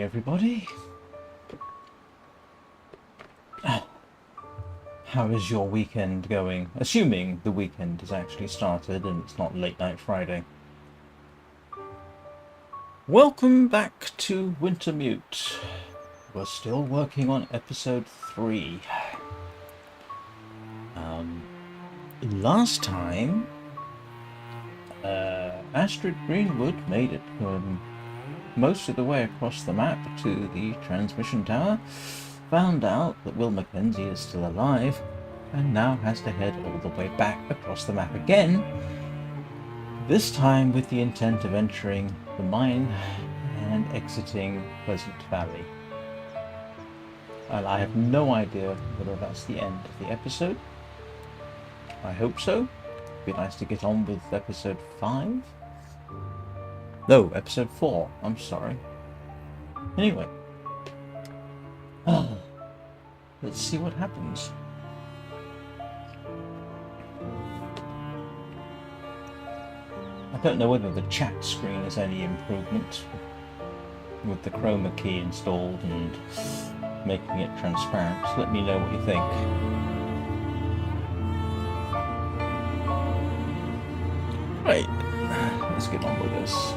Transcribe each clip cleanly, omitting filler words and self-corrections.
everybody. How is your weekend going? Assuming the weekend has actually started and it's not late night Friday. Welcome back to Wintermute. We're still working on episode 3. Last time, Astrid Greenwood made it most of the way across the map to the transmission tower, found out that Will Mackenzie is still alive, and now has to head all the way back across the map again, this time with the intent of entering the mine and exiting Pleasant Valley. And I have no idea whether that's the end of the episode. I hope so. It'd be nice to get on with episode 5. No, episode 4. I'm sorry. Anyway. Let's see what happens. I don't know whether the chat screen is any improvement with the chroma key installed and making it transparent. So let me know what you think. Right, let's get on with this.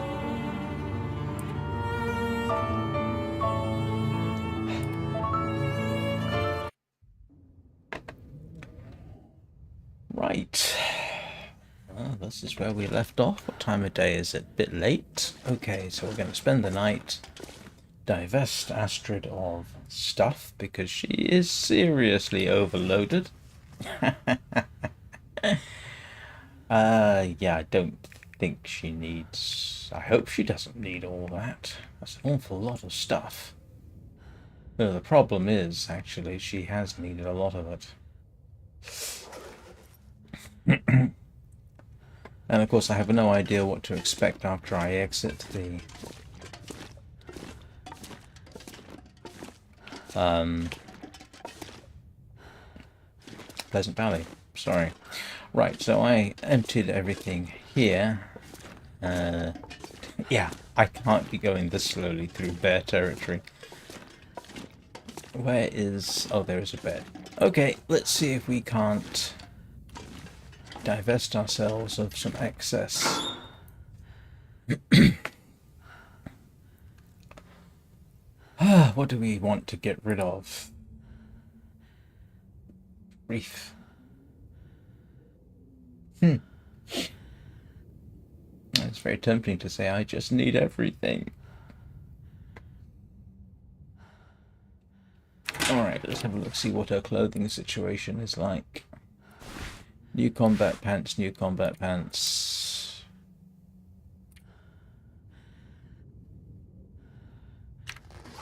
Right. Well, this is where we left off. What time of day is it? A bit late. Okay, so we're going to spend the night, divest Astrid of stuff because she is seriously overloaded. Yeah, I don't think she needs... I hope she doesn't need all that. That's an awful lot of stuff. No, the problem is, actually, she has needed a lot of it. And of course I have no idea what to expect after I exit the Pleasant Valley. Sorry. Right, so I emptied everything here. Yeah, I can't be going this slowly through bear territory. Where is... oh, there is a bed. Okay, let's see if we can't divest ourselves of some excess. What do we want to get rid of? Reef. It's very tempting to say I just need everything. Alright, let's have a look, see what her clothing situation is like. New combat pants, new combat pants.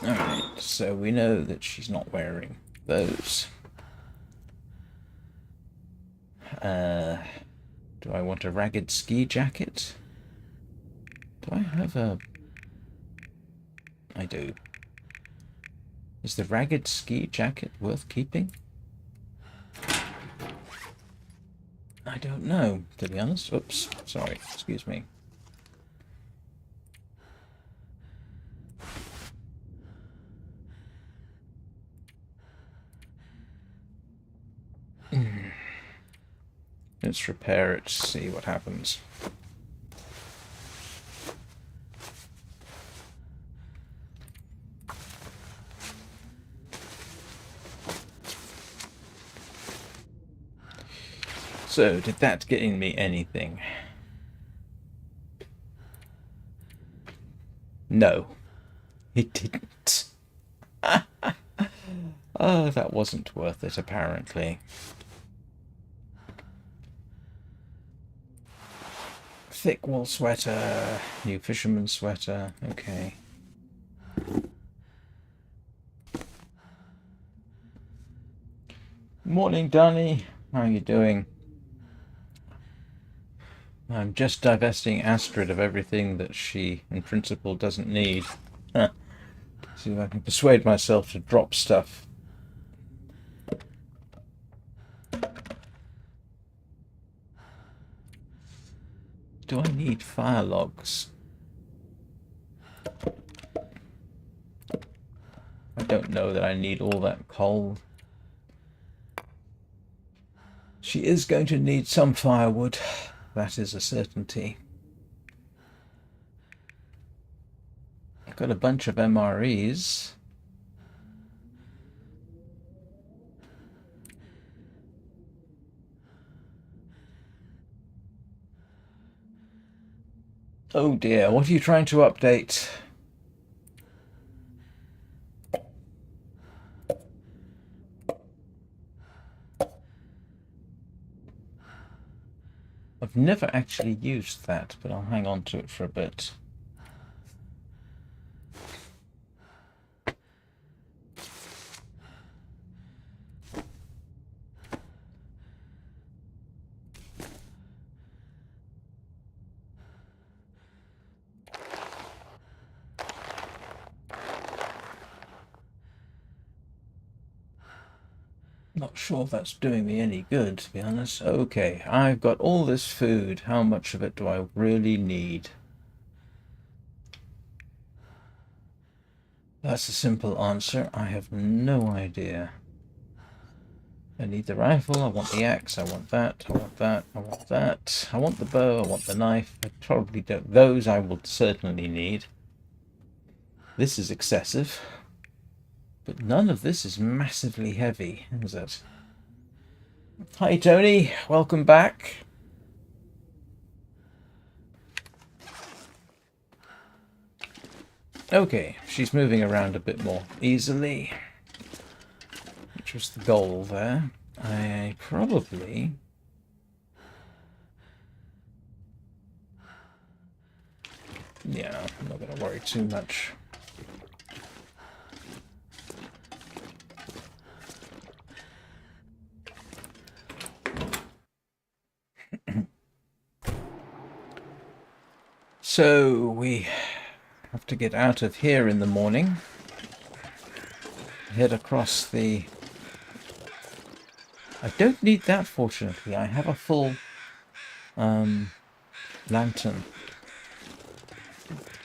Alright, so we know that she's not wearing those. Do I want a ragged ski jacket? Do I have a... I do. Is the ragged ski jacket worth keeping? I don't know, to be honest. Oops, sorry, excuse me. Let's repair it, see what happens. So, did that get in me anything? No, it didn't. Oh, that wasn't worth it, apparently. Thick wool sweater, new fisherman sweater, okay. Morning, Danny. How are you doing? I'm just divesting Astrid of everything that she, in principle, doesn't need. See if I can persuade myself to drop stuff. Do I need fire logs? I don't know that I need all that coal. She is going to need some firewood. That is a certainty. I've got a bunch of MREs. Oh dear, what are you trying to update? I've never actually used that, but I'll hang on to it for a bit. Not sure if that's doing me any good, to be honest. Okay, I've got all this food. How much of it do I really need? That's a simple answer. I have no idea. I need the rifle, I want the axe, I want that, I want that, I want that. I want the bow, I want the knife. I probably don't. Those I will certainly need. This is excessive. But none of this is massively heavy, is it? Hi, Tony. Welcome back. Okay, she's moving around a bit more easily, which was the goal there. I probably... Yeah, I'm not going to worry too much. So we have to get out of here in the morning. Head across the... I don't need that, fortunately. I have a full lantern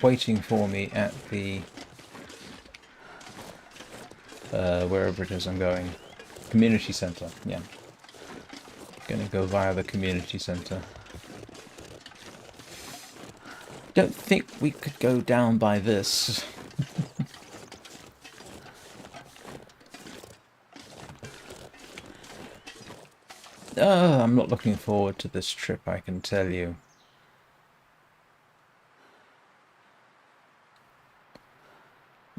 waiting for me at the... wherever it is I'm going. Community centre, yeah. Gonna go via the community centre. Don't think we could go down by this. I'm not looking forward to this trip, I can tell you.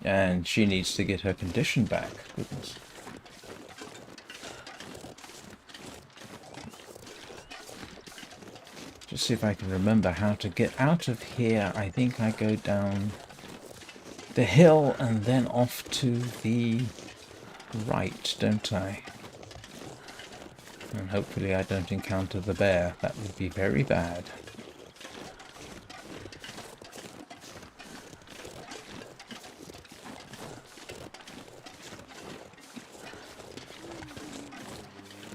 And she needs to get her condition back. Goodness. Just see if I can remember how to get out of here. I think I go down the hill and then off to the right, don't I? And hopefully I don't encounter the bear. That would be very bad.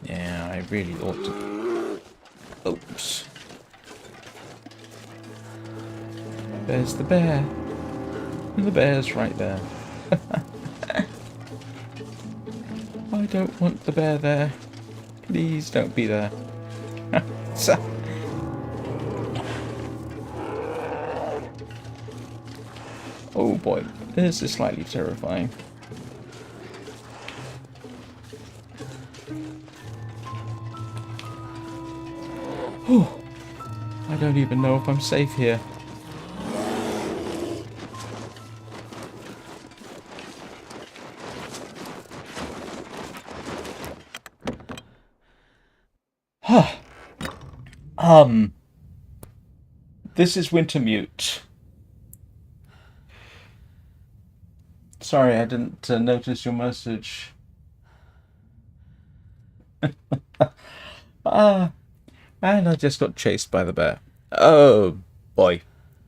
Yeah, I really ought to... Oops. There's the bear. And the bear's right there. I don't want the bear there. Please don't be there. Oh boy, this is slightly terrifying. Oh, I don't even know if I'm safe here. This is Wintermute. Sorry, I didn't notice your message. And I just got chased by the bear. Oh, boy.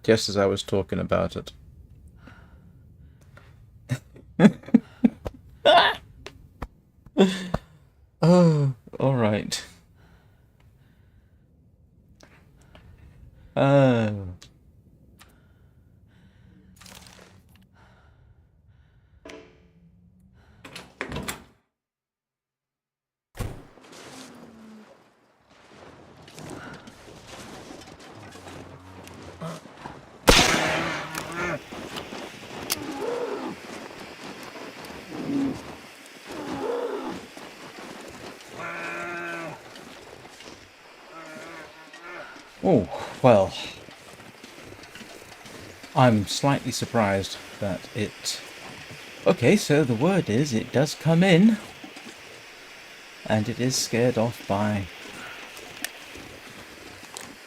Just as I was talking about it. Oh, alright. Oh, well, I'm slightly surprised that it... Okay, so the word is it does come in, and it is scared off by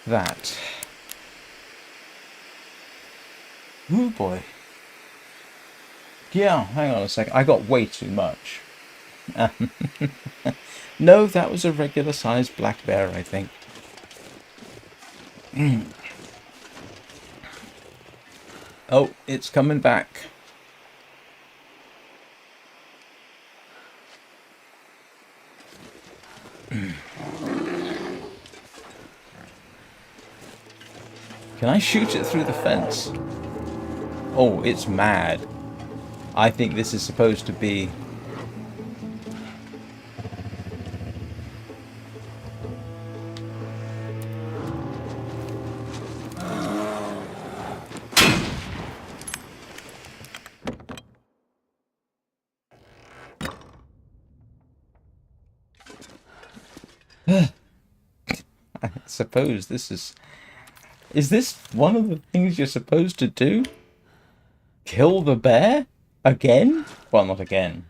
that. Oh boy. Yeah, hang on a second. I got way too much. No, that was a regular sized black bear, I think. Oh, it's coming back. Can I shoot it through the fence? Oh, it's mad. I think this is supposed to be... I suppose this is... Is this one of the things you're supposed to do? Kill the bear? Again? Well, not again.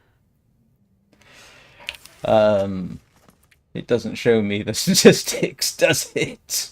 It doesn't show me the statistics, does it?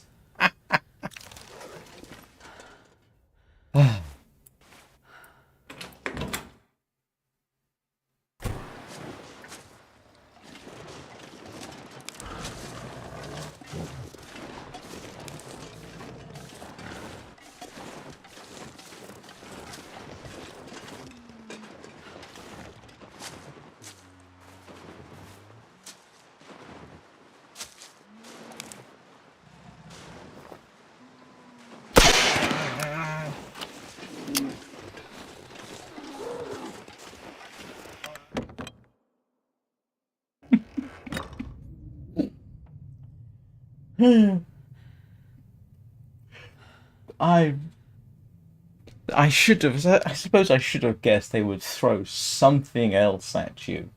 I should have... I suppose I should have guessed they would throw something else at you.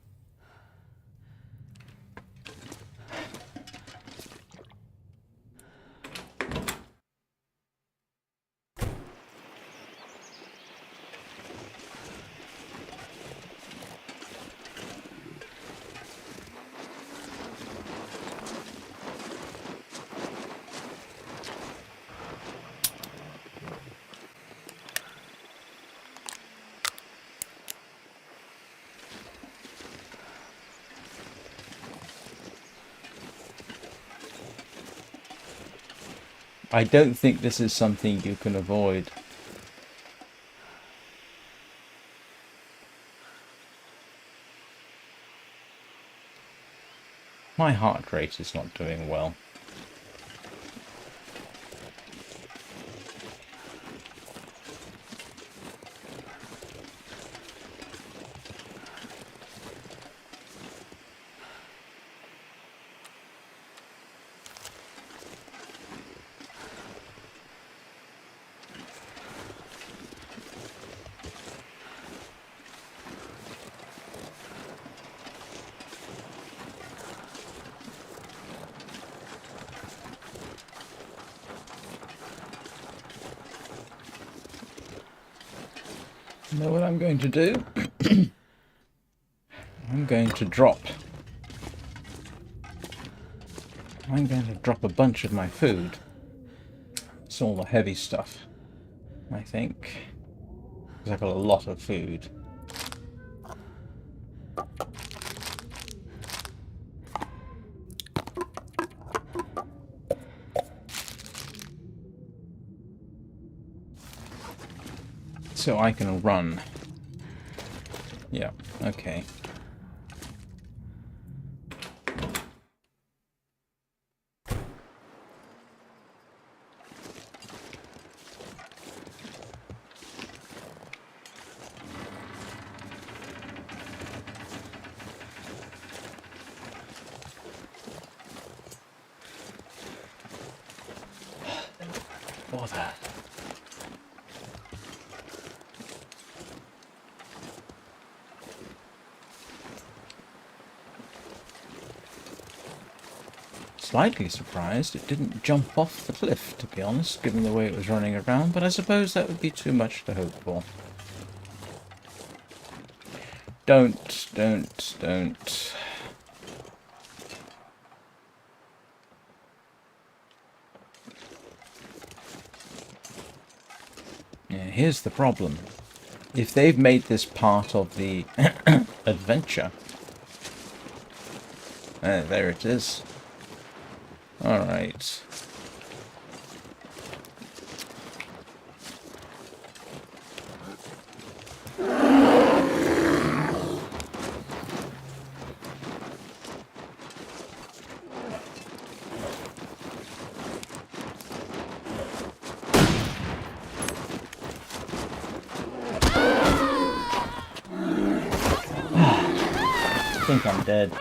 I don't think this is something you can avoid. My heart rate is not doing well. You know what I'm going to do? I'm going to drop a bunch of my food. It's all the heavy stuff, I think. Because I've got a lot of food. So I can run. Yeah, okay. Bother. slightly surprised it didn't jump off the cliff, to be honest, given the way it was running around, but I suppose that would be too much to hope for. Don't. Yeah, here's the problem. If they've made this part of the adventure... there it is. Alright. I think I'm dead.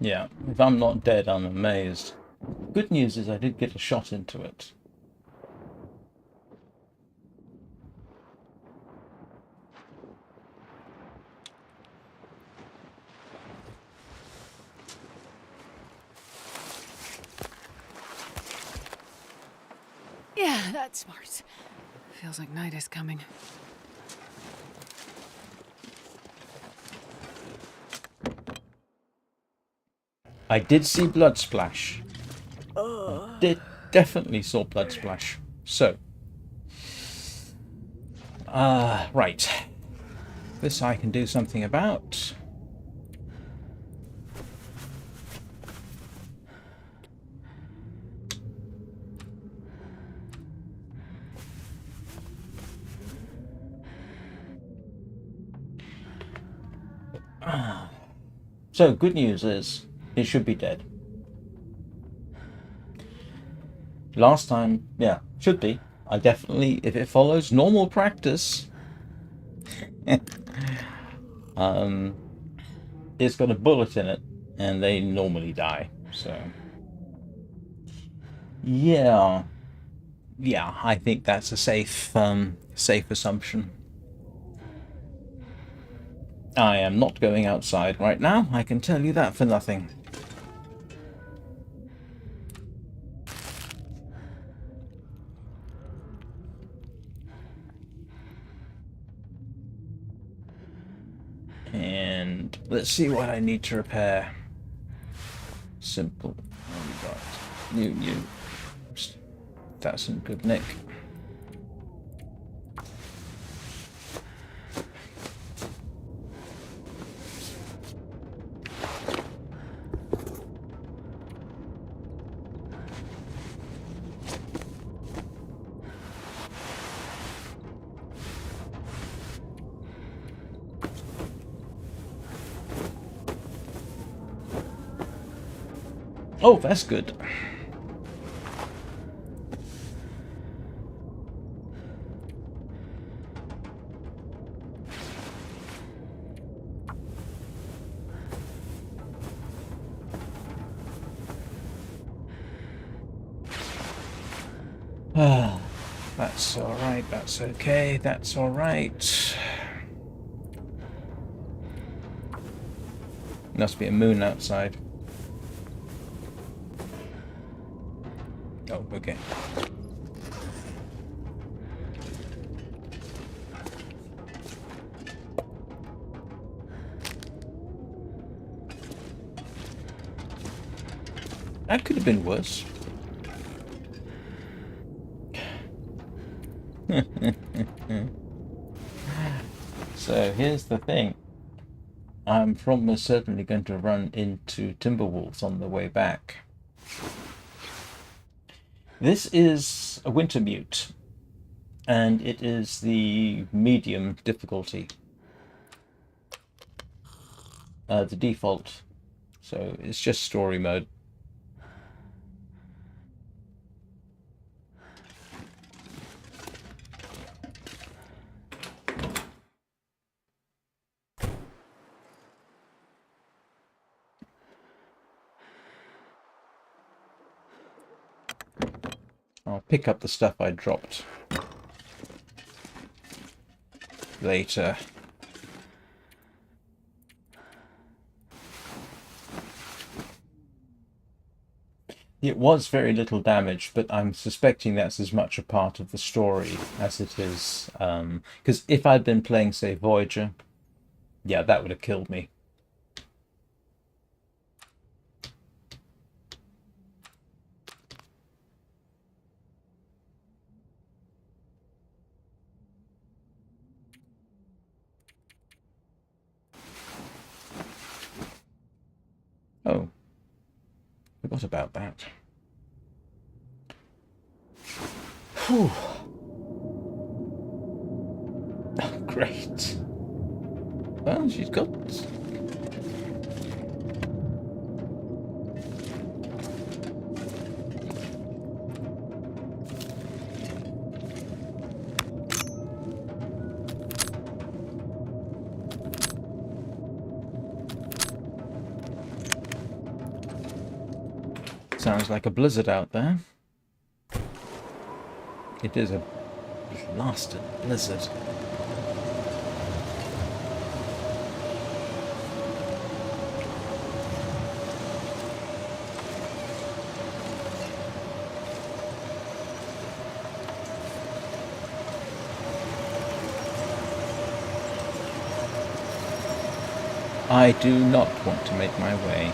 Yeah, if I'm not dead, I'm amazed. Good news is I did get a shot into it. Yeah, that's smart. Feels like night is coming. I did see blood splash. I definitely saw blood splash. So. Right. This I can do something about. So, good news is, it should be dead. Last time, yeah, should be. I definitely, if it follows normal practice, it's got a bullet in it, and they normally die, so... Yeah. Yeah, I think that's a safe assumption. I am not going outside right now, I can tell you that for nothing. And let's see what I need to repair. Simple. What we got? New. That's in good nick. Oh, that's good. That's alright, that's okay, that's alright. Must be a moon outside. Oh, okay. That could have been worse. So here's the thing. I'm probably certainly going to run into Timberwolves on the way back. This is a Wintermute, and it is the medium difficulty. The default. So it's just story mode. I'll pick up the stuff I dropped later. It was very little damage, but I'm suspecting that's as much a part of the story as it is... because if I'd been playing, say, Voyager, yeah, that would have killed me. Oh. Forgot about that. Whew. Oh, great. Well, she's got... Sounds like a blizzard out there. It is a blasted blizzard. I do not want to make my way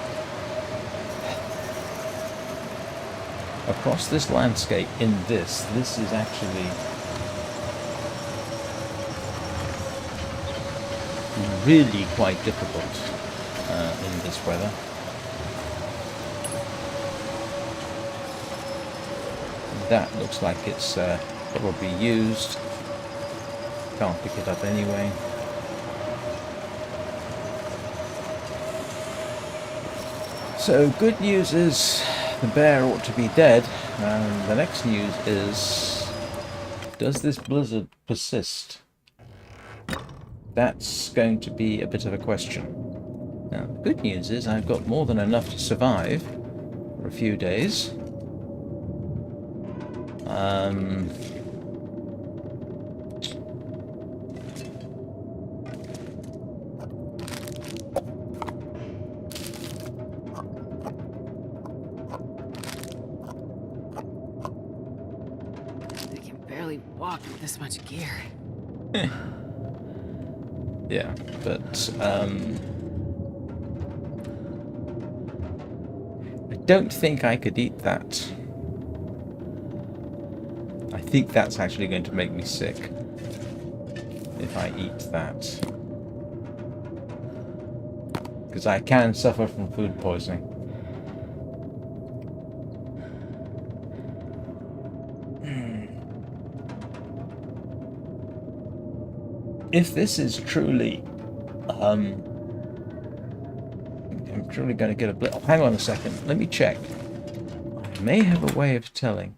across this landscape in this. This is actually really quite difficult in this weather. That looks like it's probably used. Can't pick it up anyway. So good news is the bear ought to be dead, and the next news is, does this blizzard persist? That's going to be a bit of a question. Now, the good news is I've got more than enough to survive for a few days. Walk with this much gear. Yeah, but I don't think I could eat that. I think that's actually going to make me sick if I eat that, because I can suffer from food poisoning. If this is truly, I'm truly going to get a blip. Oh, hang on a second. Let me check. I may have a way of telling.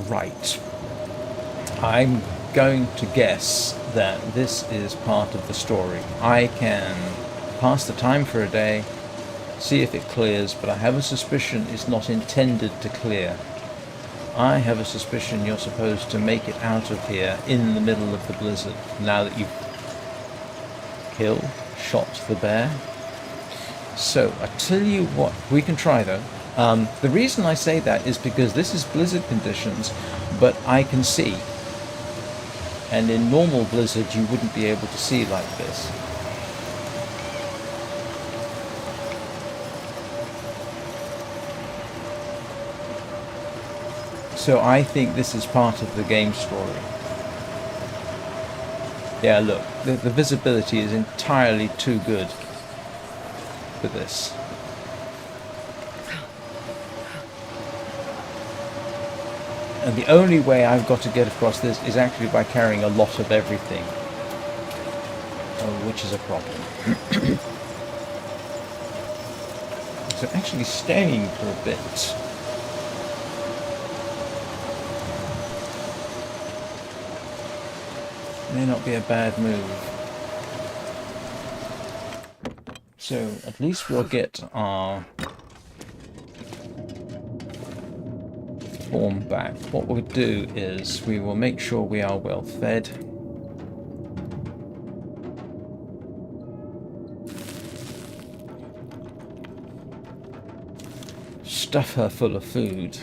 Right. I'm going to guess that this is part of the story. I can pass the time for a day, see if it clears, but I have a suspicion it's not intended to clear. I have a suspicion you're supposed to make it out of here in the middle of the blizzard, now that you've shot the bear. So, I tell you what, we can try though. The reason I say that is because this is blizzard conditions, but I can see. And in normal blizzard, you wouldn't be able to see like this. So I think this is part of the game story. Yeah, look, the visibility is entirely too good for this. And the only way I've got to get across this is actually by carrying a lot of everything, which is a problem. So actually staying for a bit. May not be a bad move. So at least we'll get our form back, what we'll do is we will make sure we are well fed. Stuff her full of food.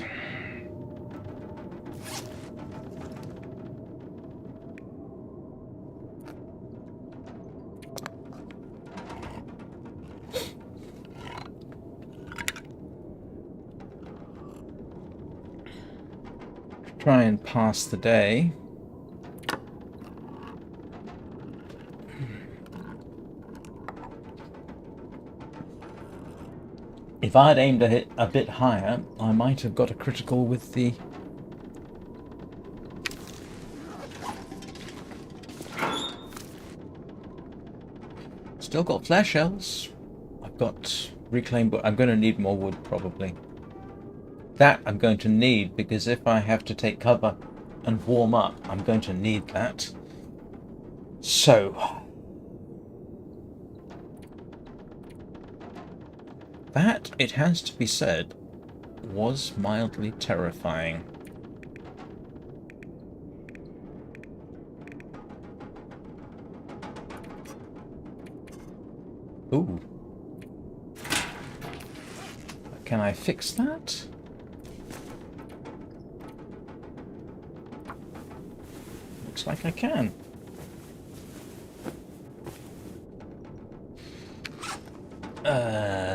Try and pass the day. If I had aimed a bit higher, I might have got a critical with the... Still got flare shells. I've got reclaimed wood. I'm going to need more wood, probably. That I'm going to need, because if I have to take cover and warm up, I'm going to need that. So... that, it has to be said, was mildly terrifying. Ooh. Can I fix that? Looks like I can.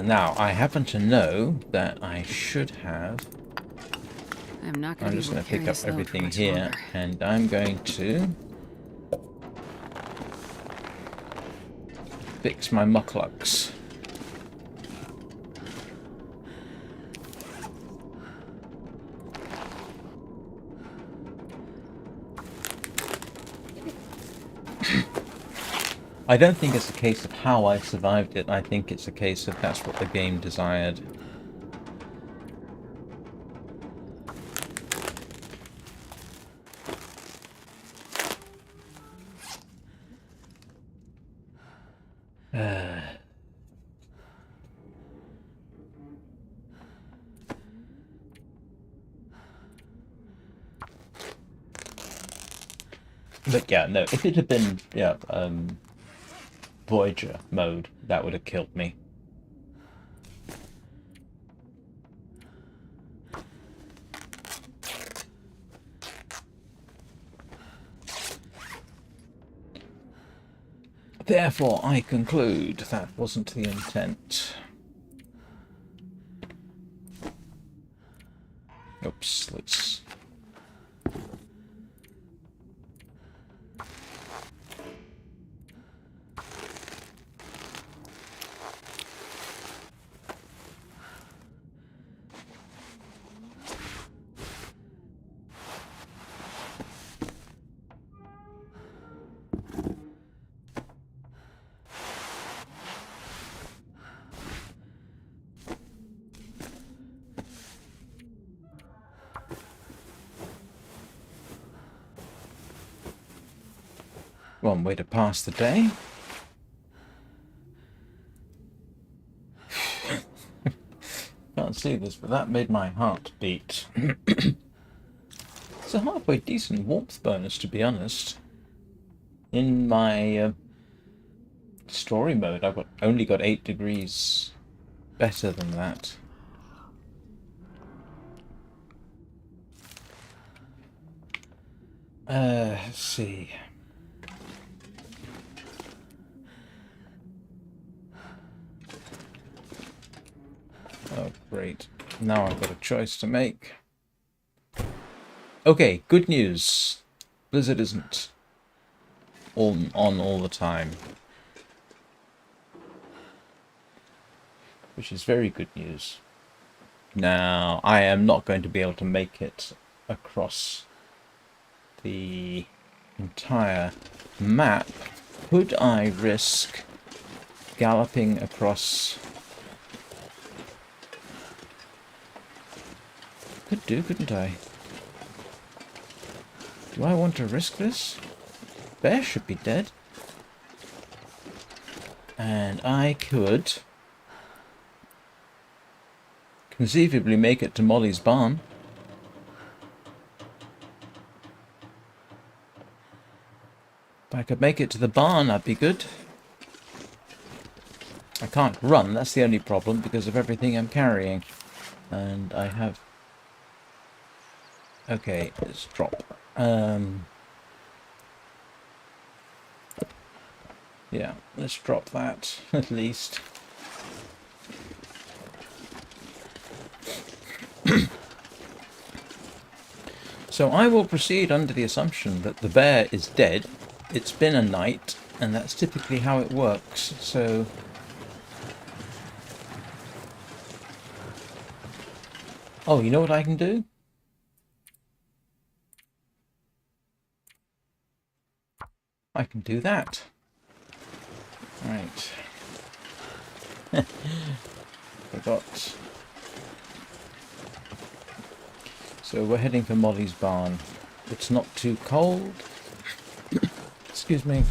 Now, I happen to know that I should have... I'm just going to pick up everything here, and I'm going to fix my mucklucks. I don't think it's a case of how I survived it. I think it's a case of that's what the game desired. But yeah, no, if it had been, yeah, Voyager mode, that would have killed me. Therefore, I conclude that wasn't the intent. Oops, let's... one way to pass the day. Can't see this, but that made my heart beat. It's a halfway decent warmth bonus, to be honest. In my story mode, I've only got 8 degrees better than that. Let's see. Oh, great. Now I've got a choice to make. Okay, good news. Blizzard isn't on all the time. Which is very good news. Now, I am not going to be able to make it across the entire map. Could I risk galloping across? Could do, couldn't I? Do I want to risk this? Bear should be dead. And I could conceivably make it to Molly's barn. If I could make it to the barn, that'd be good. I can't run, that's the only problem, because of everything I'm carrying. And I have... Okay, let's drop. Yeah, let's drop that, at least. So I will proceed under the assumption that the bear is dead. It's been a night, and that's typically how it works, so... Oh, you know what I can do? I can do that. Right. Forgot. So we're heading for Molly's barn. It's not too cold. Excuse me.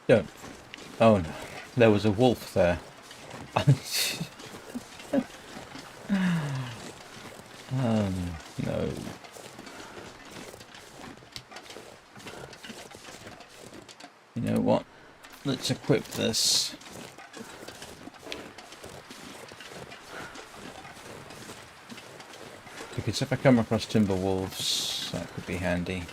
Don't. Oh no. There was a wolf there. No. You know what? Let's equip this. Because if I come across timber wolves, that could be handy.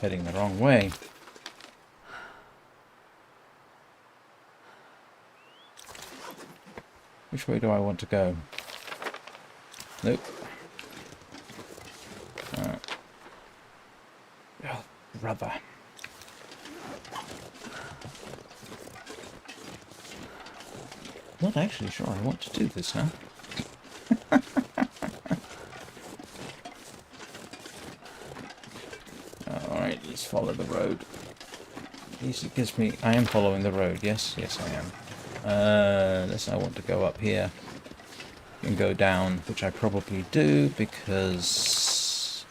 Heading the wrong way. Which way do I want to go? Nope. Oh, rubber. Not actually sure I want to do this now. Alright, let's follow the road. At least it gives me... I am following the road, yes? Yes, I am. Unless I want to go up here and go down, which I probably do, because...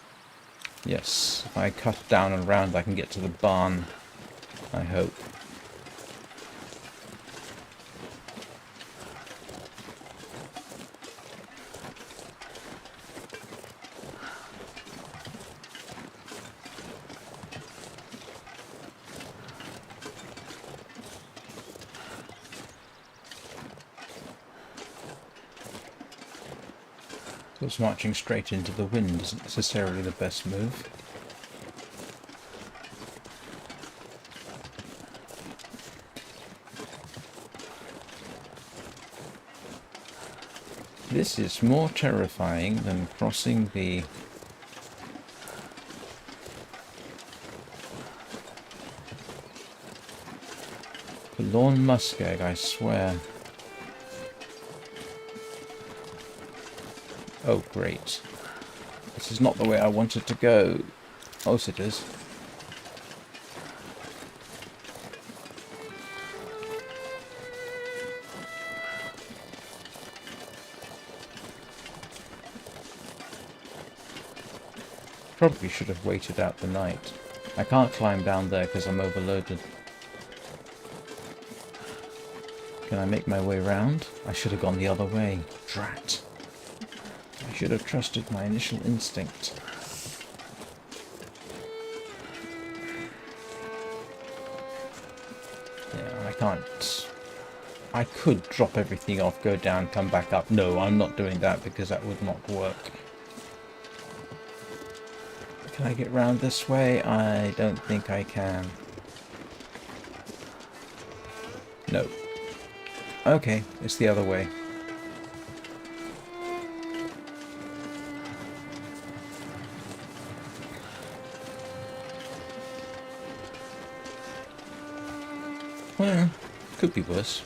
Yes, if I cut down and around, I can get to the barn, I hope. Of course, marching straight into the wind isn't necessarily the best move. This is more terrifying than crossing the... Forlorn muskeg, I swear. Oh, great. This is not the way I wanted to go. Oh, yes, it is. Probably should have waited out the night. I can't climb down there because I'm overloaded. Can I make my way round? I should have gone the other way. Drat. I should have trusted my initial instinct. Yeah, I can't... I could drop everything off, go down, come back up. No, I'm not doing that because that would not work. Can I get round this way? I don't think I can. No. Okay, it's the other way. Well, could be worse.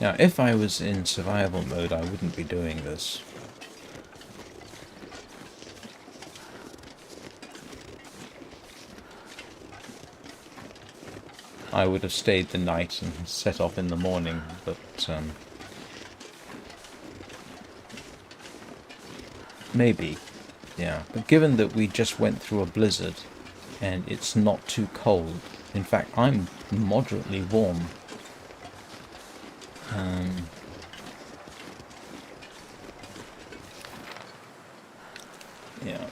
Now, if I was in survival mode, I wouldn't be doing this. I would have stayed the night and set off in the morning, but maybe, yeah. But given that we just went through a blizzard and it's not too cold, in fact, I'm moderately warm. Yeah.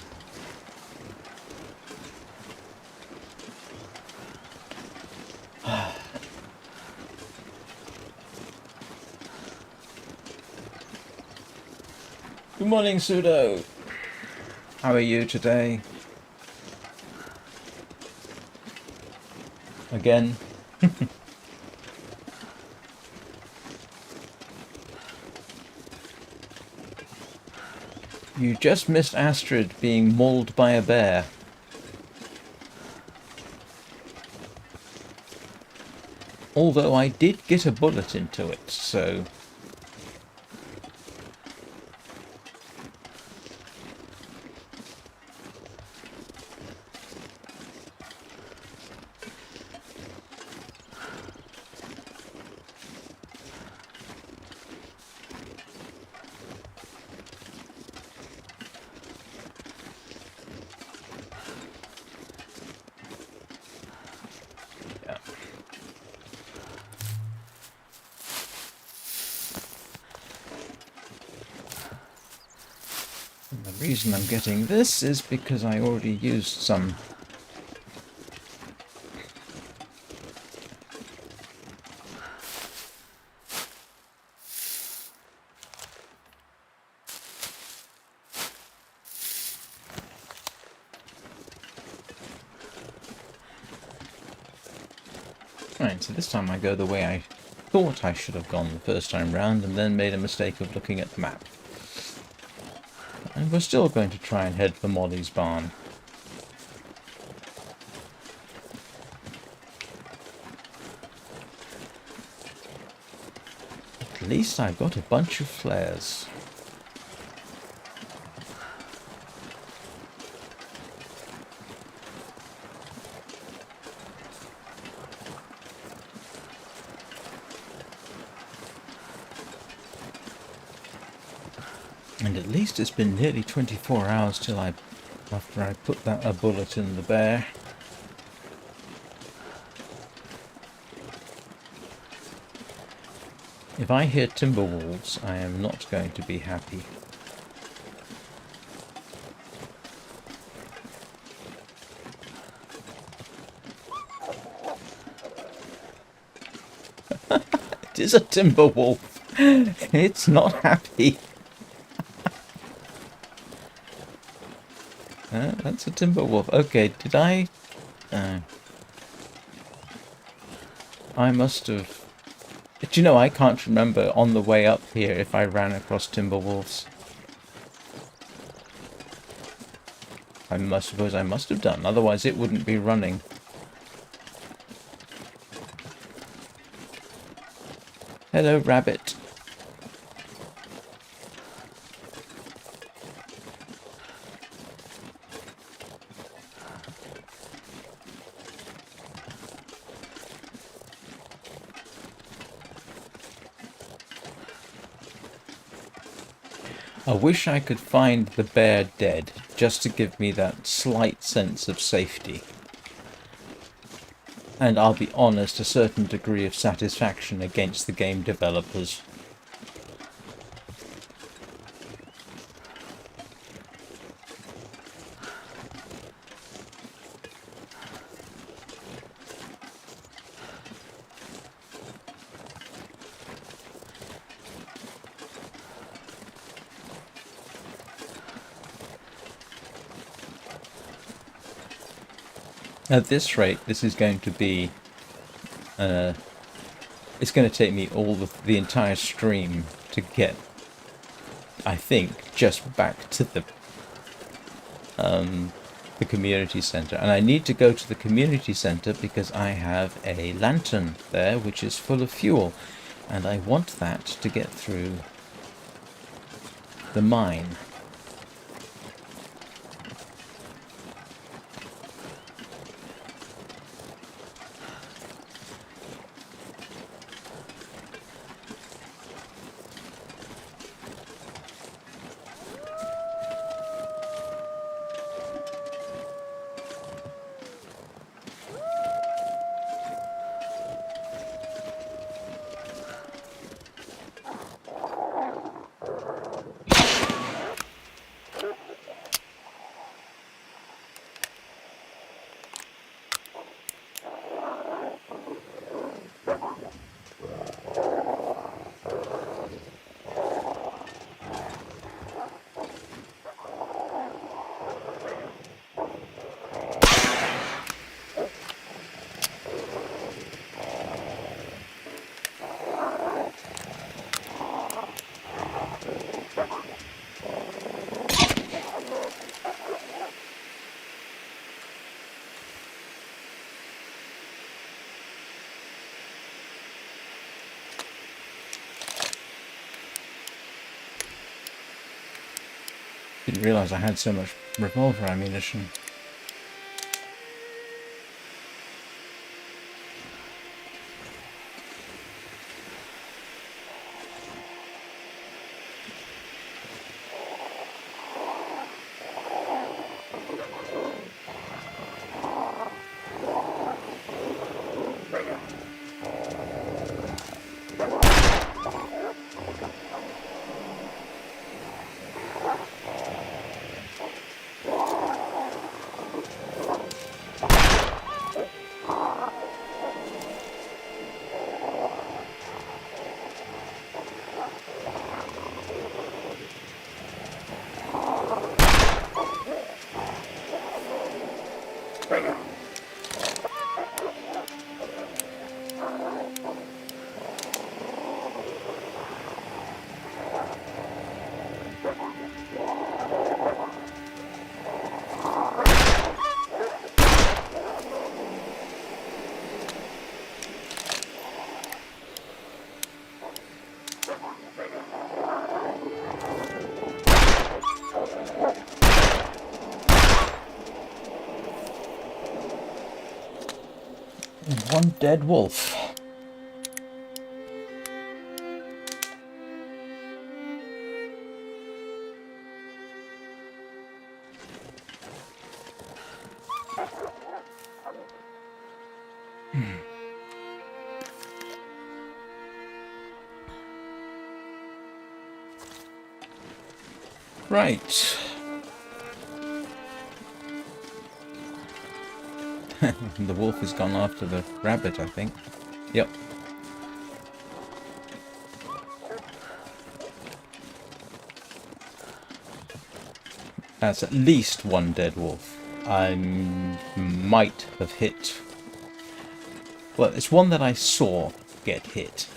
Good morning, Pseudo. How are you today? Again? You just missed Astrid being mauled by a bear. Although I did get a bullet into it, so... The reason I'm getting this is because I already used some. Right, so this time I go the way I thought I should have gone the first time round, and then made a mistake of looking at the map. And we're still going to try and head for Molly's barn. At least I've got a bunch of flares. And at least it's been nearly 24 hours till after I put a bullet in the bear. If I hear timber wolves, I am not going to be happy. It is a timber wolf. It's not happy. That's a timber wolf. Okay, did I... I must have... Do you know, I can't remember on the way up here if I ran across timber wolves. I suppose I must have done, otherwise it wouldn't be running. Hello, rabbit. I wish I could find the bear dead, just to give me that slight sense of safety. And I'll be honest, a certain degree of satisfaction against the game developers. At this rate, this is going to be It's going to take me all the entire stream to get, I think, just back to the community center. And I need to go to the community center because I have a lantern there which is full of fuel, and I want that to get through the mine. Didn't realize I had so much revolver ammunition. One dead wolf. Right. The wolf has gone after the rabbit, I think. Yep. That's at least one dead wolf. I might have hit... Well, it's one that I saw get hit.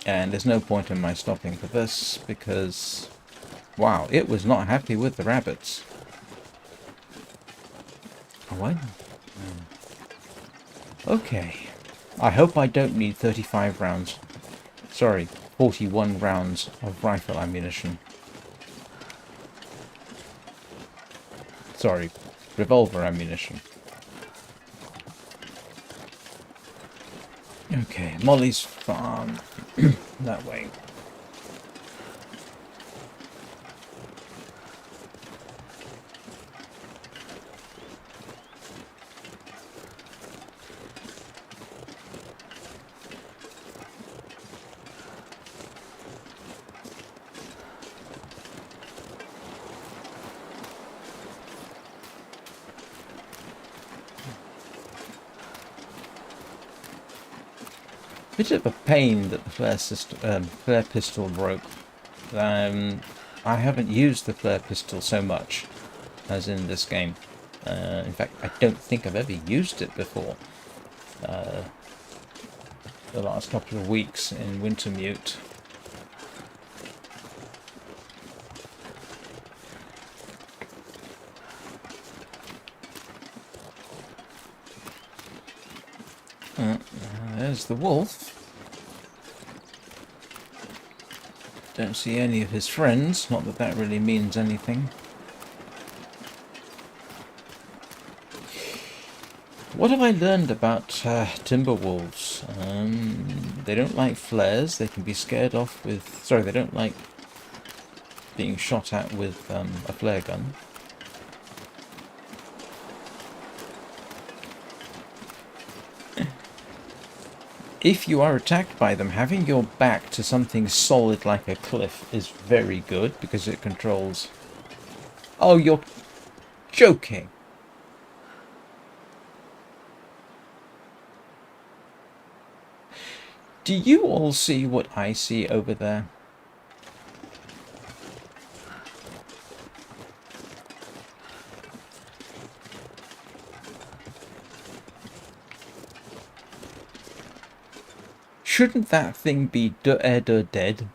And there's no point in my stopping for this because, wow, it was not happy with the rabbits. What? Okay. I hope I don't need 35 rounds. Sorry, 41 rounds of rifle ammunition. Sorry, revolver ammunition. Okay, Molly's farm. That way. Bit of a pain that the flare pistol broke. I haven't used the flare pistol so much as in this game. In fact, I don't think I've ever used it before. The last couple of weeks in Wintermute. There's the wolf. Don't see any of his friends, not that that really means anything. What have I learned about timber wolves? They don't like flares, they can be scared off with... Sorry, they don't like being shot at with a flare gun. If you are attacked by them, having your back to something solid like a cliff is very good, because it controls... Oh, you're joking! Do you all see what I see over there? Shouldn't that thing be dead?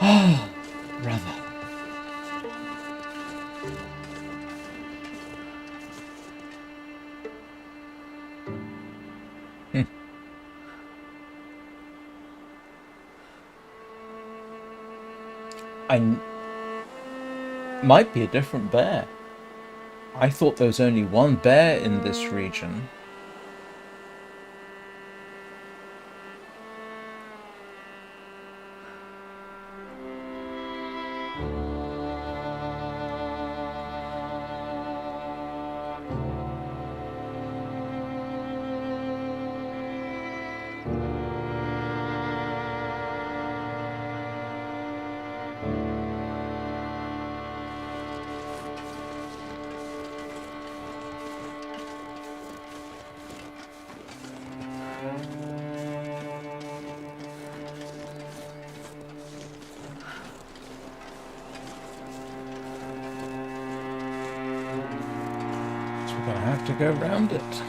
Ah, brother. Might be a different bear. I thought there was only one bear in this region. Gonna have to go round it.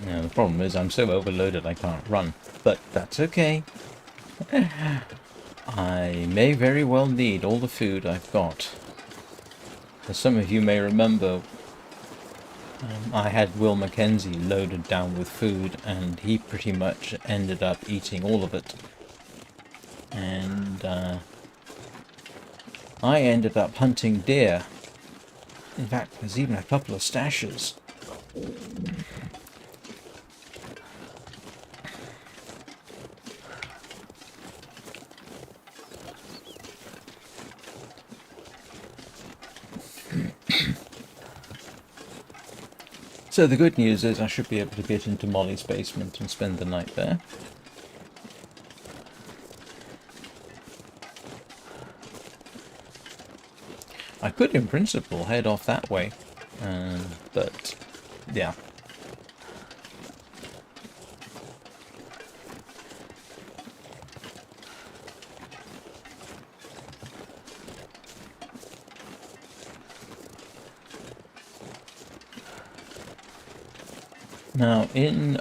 Yeah, the problem is I'm so overloaded I can't run, but that's okay. I may very well need all the food I've got. As some of you may remember, I had Will Mackenzie loaded down with food, and he pretty much ended up eating all of it. And I ended up hunting deer. In fact, there's even a couple of stashes. So the good news is I should be able to get into Molly's basement and spend the night there. I could, in principle, head off that way, but yeah. Now, in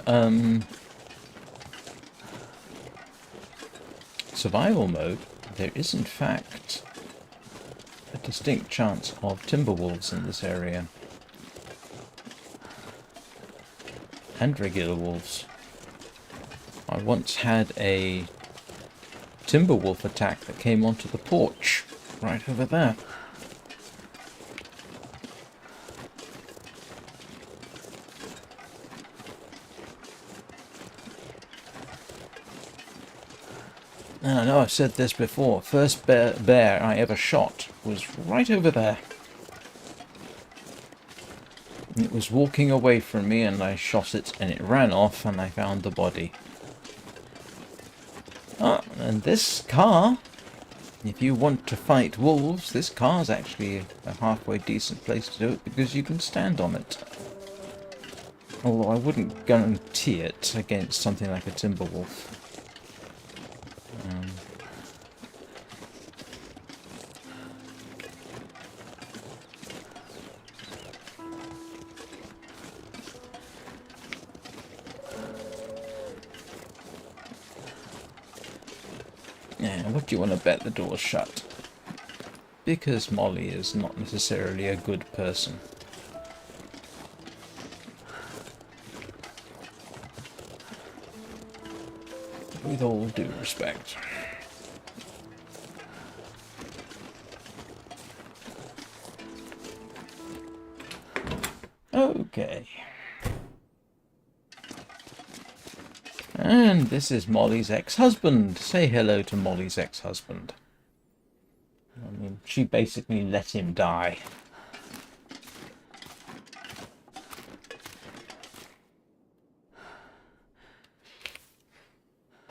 survival mode, there is in fact a distinct chance of timber wolves in this area. And regular wolves. I once had a timber wolf attack that came onto the porch right over there. And I know I've said this before, first bear I ever shot was right over there. And it was walking away from me and I shot it and it ran off and I found the body. Ah, and this car, if you want to fight wolves, this car's actually a halfway decent place to do it because you can stand on it. Although I wouldn't guarantee it against something like a timber wolf. Yeah, what do you want to bet the door's shut? Because Molly is not necessarily a good person. With all due respect. Okay. And this is Molly's ex-husband. Say hello to Molly's ex-husband. I mean, she basically let him die.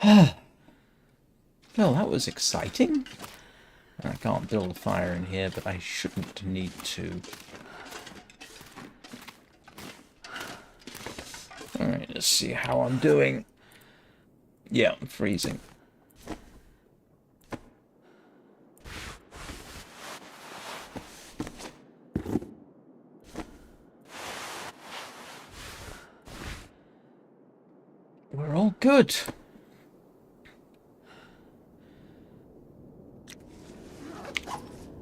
Well, that was exciting. I can't build a fire in here, but I shouldn't need to. Alright, let's see how I'm doing. Yeah, I'm freezing. We're all good.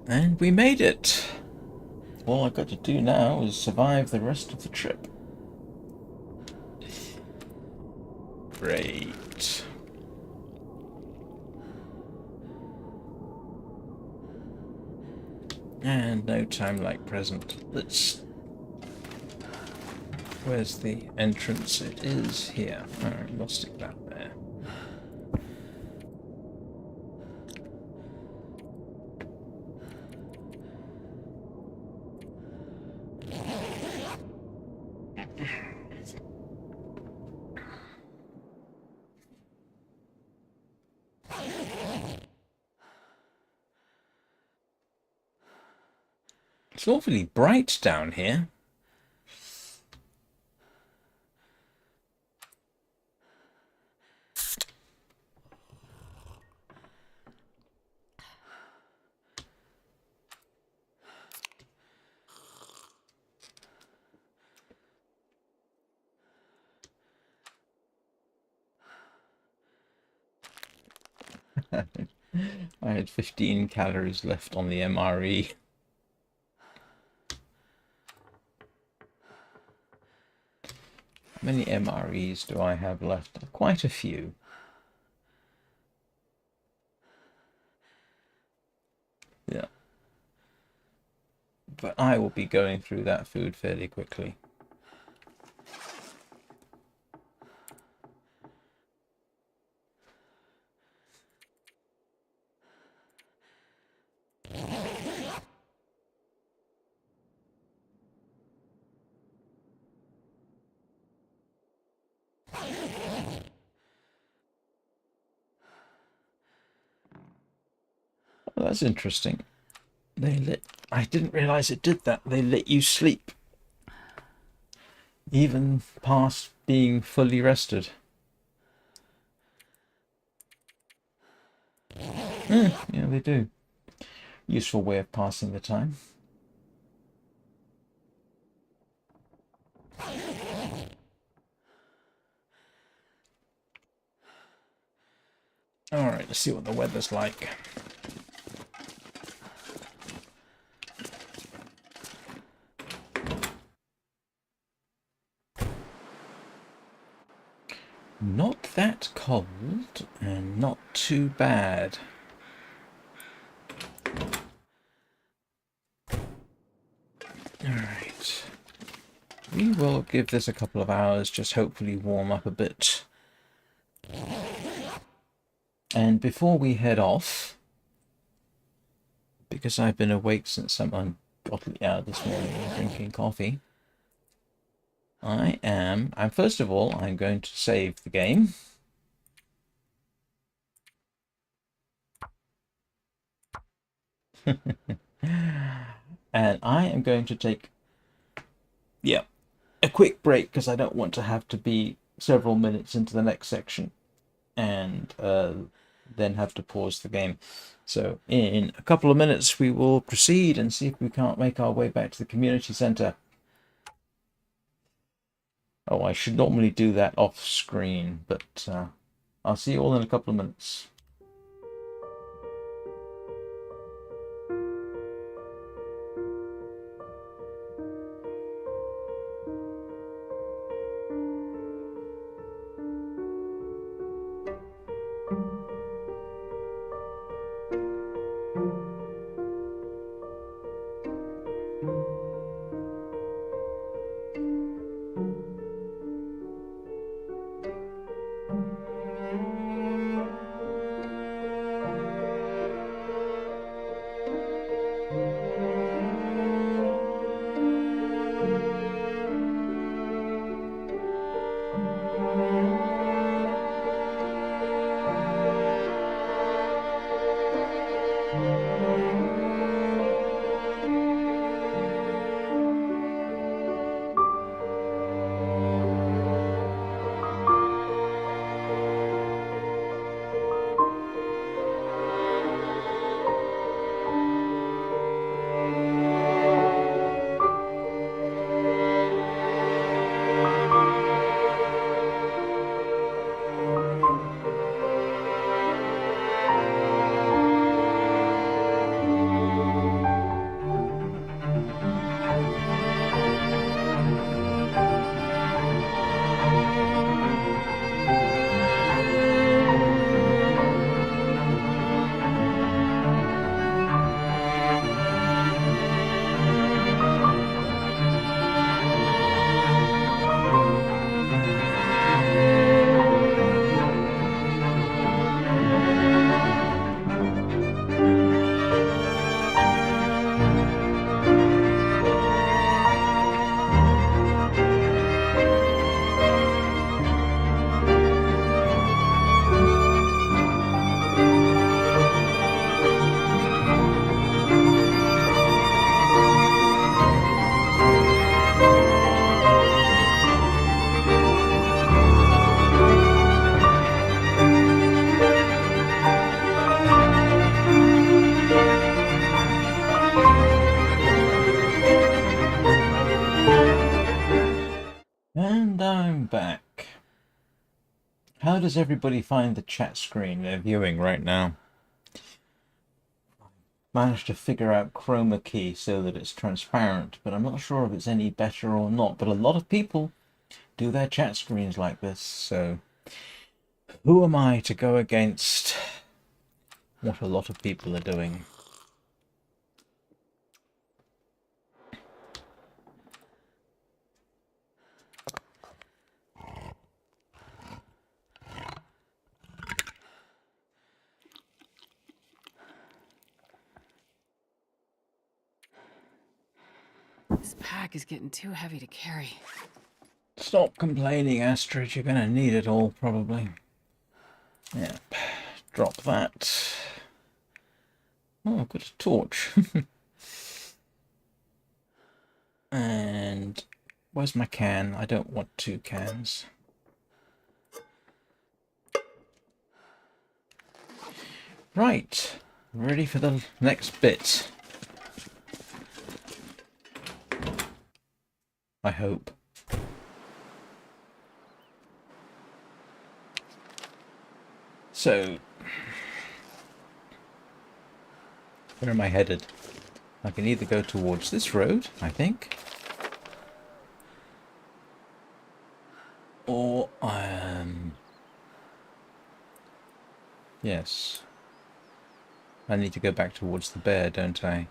And we made it. All I've got to do now is survive the rest of the trip. Great. And no time like present. Let's... Where's the entrance? It is here. Alright, we'll stick that there. It's awfully bright down here. I had 15 calories left on the MRE. How many MREs do I have left? Quite a few. Yeah. But I will be going through that food fairly quickly. Well, that's interesting. I didn't realize it did that. They let you sleep. Even past being fully rested. Yeah, they do. Useful way of passing the time. Alright, let's see what the weather's like. Not that cold and not too bad. Alright. We will give this a couple of hours, just hopefully warm up a bit. And before we head off, because I've been awake since some ungodly hour this morning drinking coffee, and first of all, I'm going to save the game. And I am going to take, a quick break because I don't want to have to be several minutes into the next section and then have to pause the game. So in a couple of minutes we will proceed and see if we can't make our way back to the community centre. Oh, I should normally do that off screen, but I'll see you all in a couple of minutes. And I'm back. How does everybody find the chat screen they're viewing right now? Managed to figure out chroma key so that it's transparent, but I'm not sure if it's any better or not. But a lot of people do their chat screens like this, so who am I to go against what a lot of people are doing? This pack is getting too heavy to carry. Stop complaining, Astrid. You're going to need it all, probably. Yep. Drop that. Oh, I've got a torch. And where's my can? I don't want 2 cans. Right. Ready for the next bit. I hope. So, where am I headed? I can either go towards this road, I think, or Yes. I need to go back towards the bear, don't I?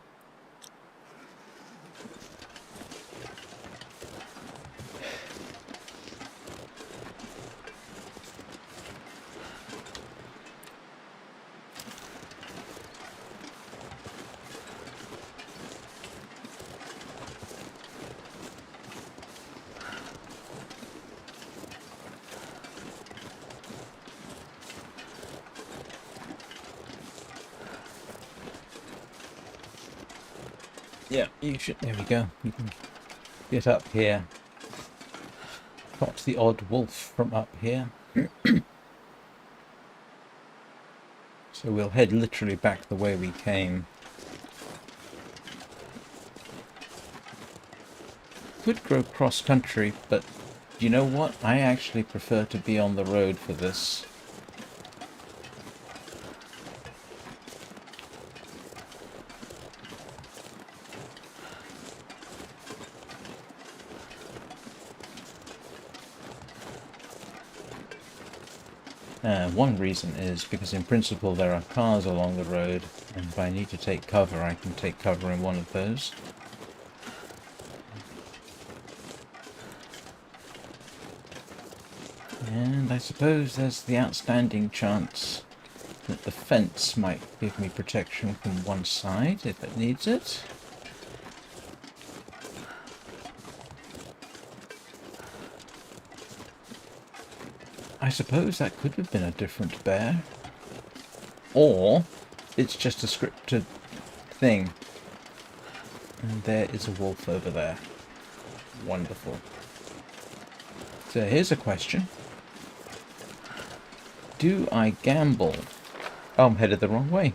Yeah, you should. There we go. You can get up here. Spot the odd wolf from up here. So we'll head literally back the way we came. Could go cross country, but you know what? I actually prefer to be on the road for this. One reason is because in principle there are cars along the road, and if I need to take cover, I can take cover in one of those. And I suppose there's the outstanding chance that the fence might give me protection from one side if it needs it. I suppose that could have been a different bear. Or it's just a scripted thing. And there is a wolf over there. Wonderful. So here's a question. Do I gamble? Oh, I'm headed the wrong way.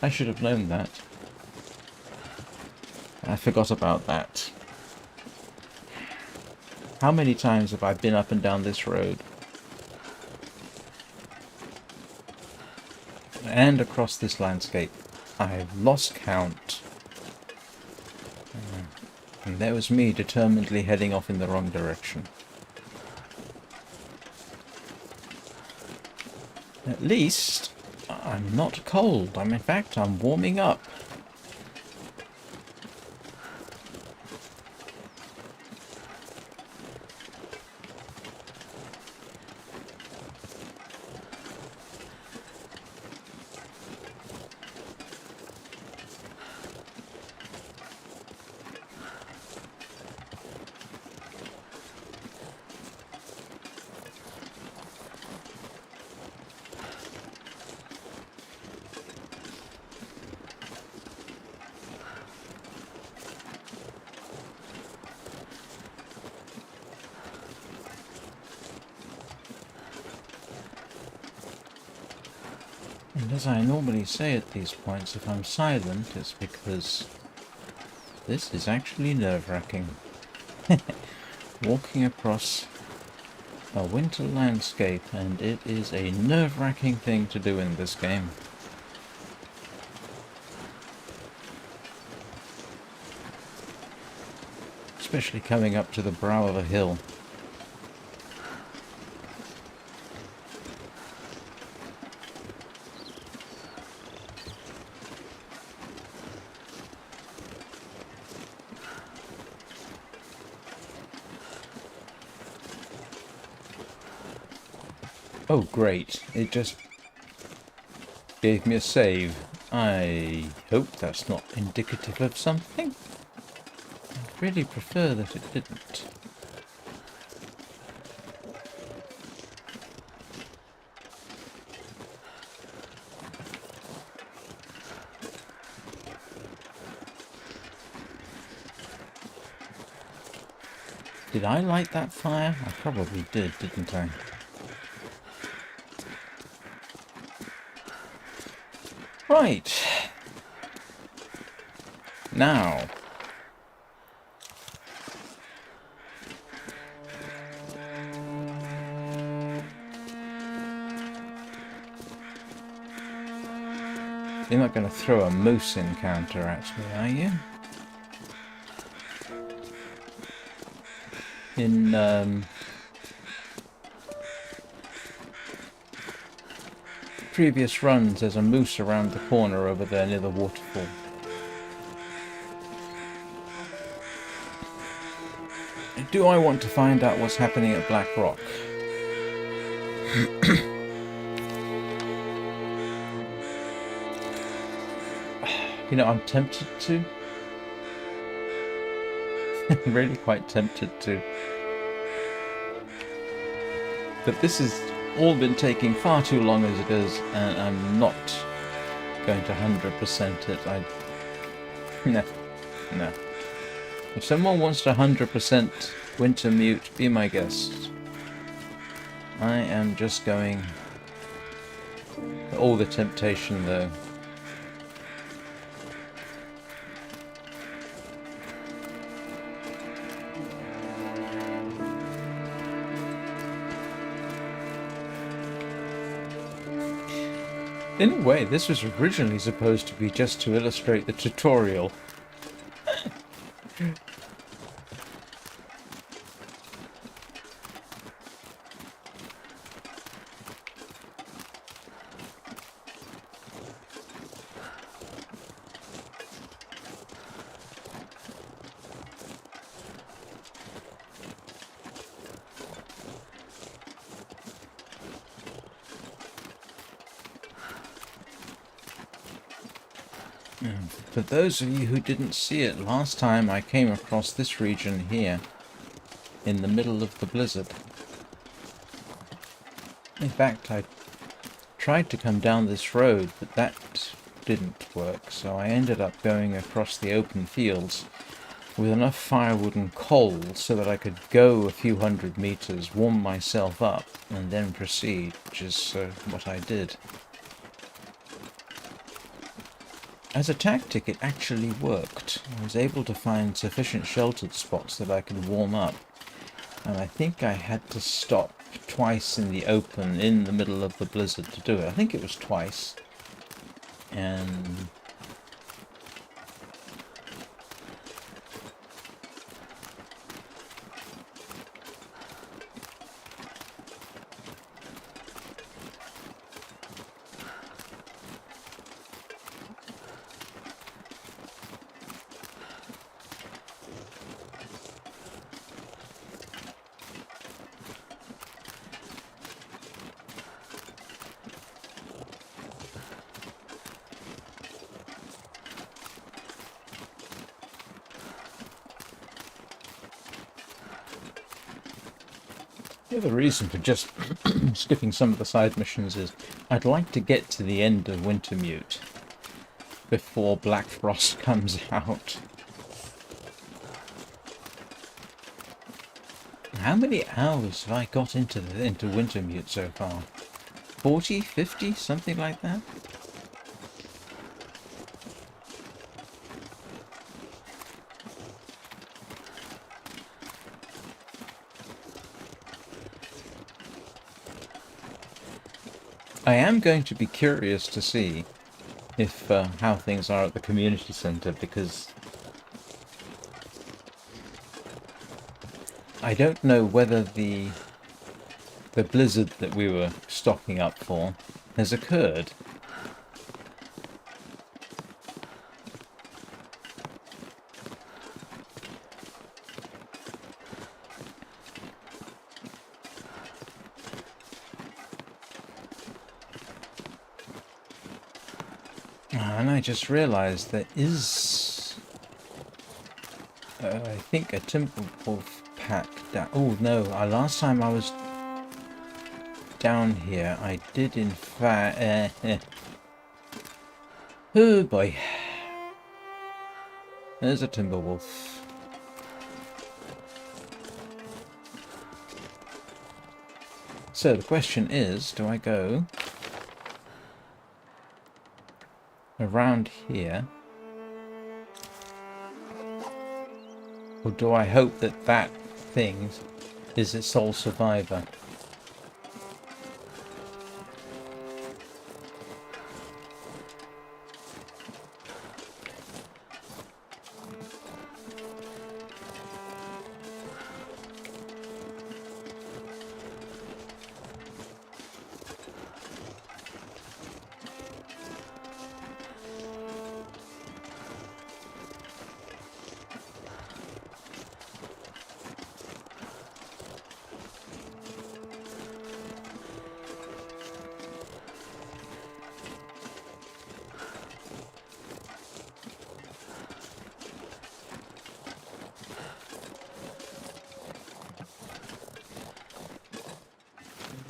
I should have known that. I forgot about that. How many times have I been up and down this road? And across this landscape. I've lost count. And there was me determinedly heading off in the wrong direction. At least I'm not cold. In fact, I'm warming up. And as I normally say at these points, if I'm silent, it's because this is actually nerve-wracking. Walking across a winter landscape, and it is a nerve-wracking thing to do in this game. Especially coming up to the brow of a hill. Oh great, it just gave me a save. I hope that's not indicative of something. I'd really prefer that it didn't. Did I light that fire? I probably did, didn't I? Right. Now. You're not going to throw a moose encounter at me, are you? In previous runs, there's a moose around the corner over there near the waterfall. Do I want to find out what's happening at Black Rock? You know, I'm tempted to. I'm really quite tempted to. But this has all been taking far too long as it is, and I'm not going to 100% it. No. No. If someone wants to 100% Wintermute, be my guest. I am just going... all the temptation, though. In a way, this was originally supposed to be just to illustrate the tutorial. For those of you who didn't see it, last time I came across this region here, in the middle of the blizzard. In fact, I tried to come down this road, but that didn't work, so I ended up going across the open fields with enough firewood and coal so that I could go a few hundred meters, warm myself up, and then proceed, which is what I did. As a tactic, it actually worked. I was able to find sufficient sheltered spots that I could warm up. And I think I had to stop twice in the open, in the middle of the blizzard, to do it. I think it was twice. And... the other reason for just skipping some of the side missions is I'd like to get to the end of Wintermute before Black Frost comes out. How many hours have I got into Wintermute so far? 40, 50, something like that? I am going to be curious to see if how things are at the community centre, because I don't know whether the blizzard that we were stocking up for has occurred. And I just realised there is, I think, a Timberwolf pack down. Oh no! Last time I was down here, I did in fact. Oh boy! There's a Timberwolf. So the question is, do I go around here, or do I hope that that thing is its sole survivor?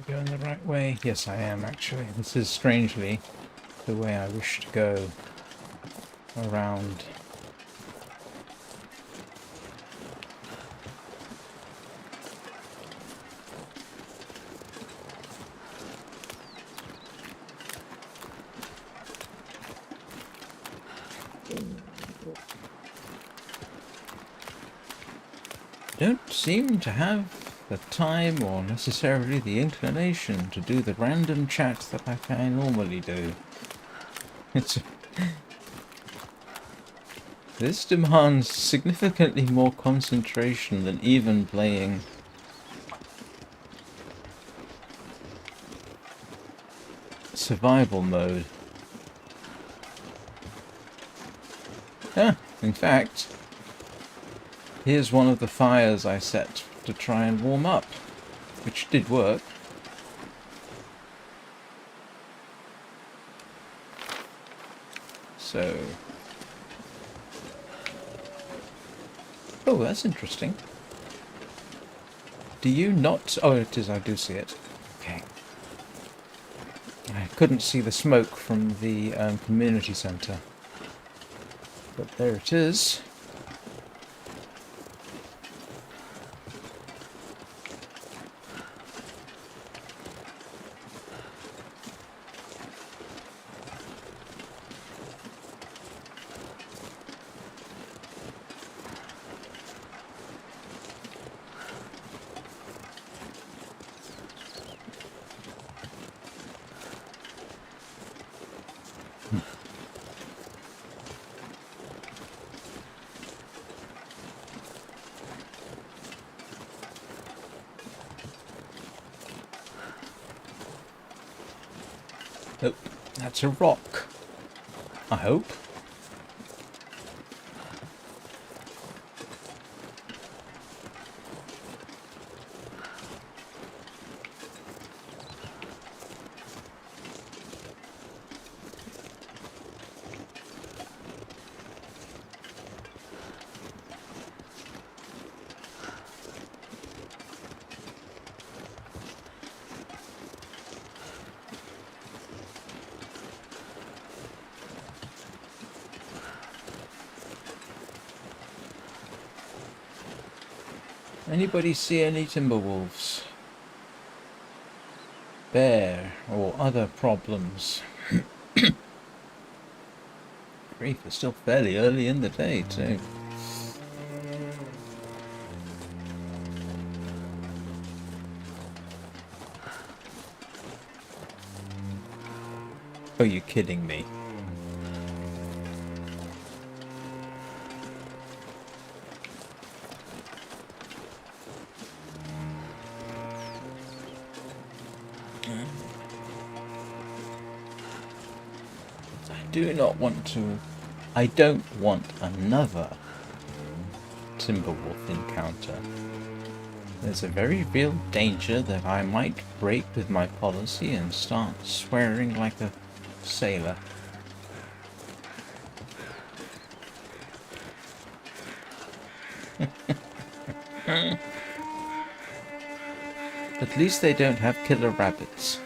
Going the right way? Yes, I am actually. This is strangely the way I wish to go around. Don't seem to have the time or necessarily the inclination to do the random chat that I normally do. This demands significantly more concentration than even playing survival mode. In fact, here's one of the fires I set to try and warm up, which did work. So... oh, that's interesting. Do you not... oh, it is, I do see it. Okay. I couldn't see the smoke from the community centre. But there it is. Nope, that's a rock. I hope. Anybody see any timber wolves? Bear or other problems? Grief, it's still fairly early in the day too. Oh, you're kidding me. I don't want another timber wolf encounter. There's a very real danger that I might break with my policy and start swearing like a sailor. At least they don't have killer rabbits.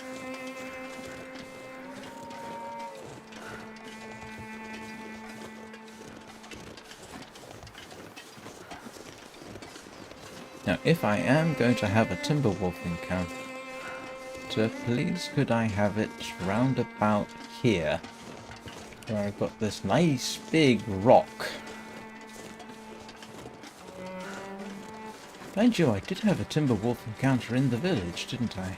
Now, if I am going to have a timber wolf encounter, please could I have it round about here, where I've got this nice big rock. Mind you, I did have a timber wolf encounter in the village, didn't I?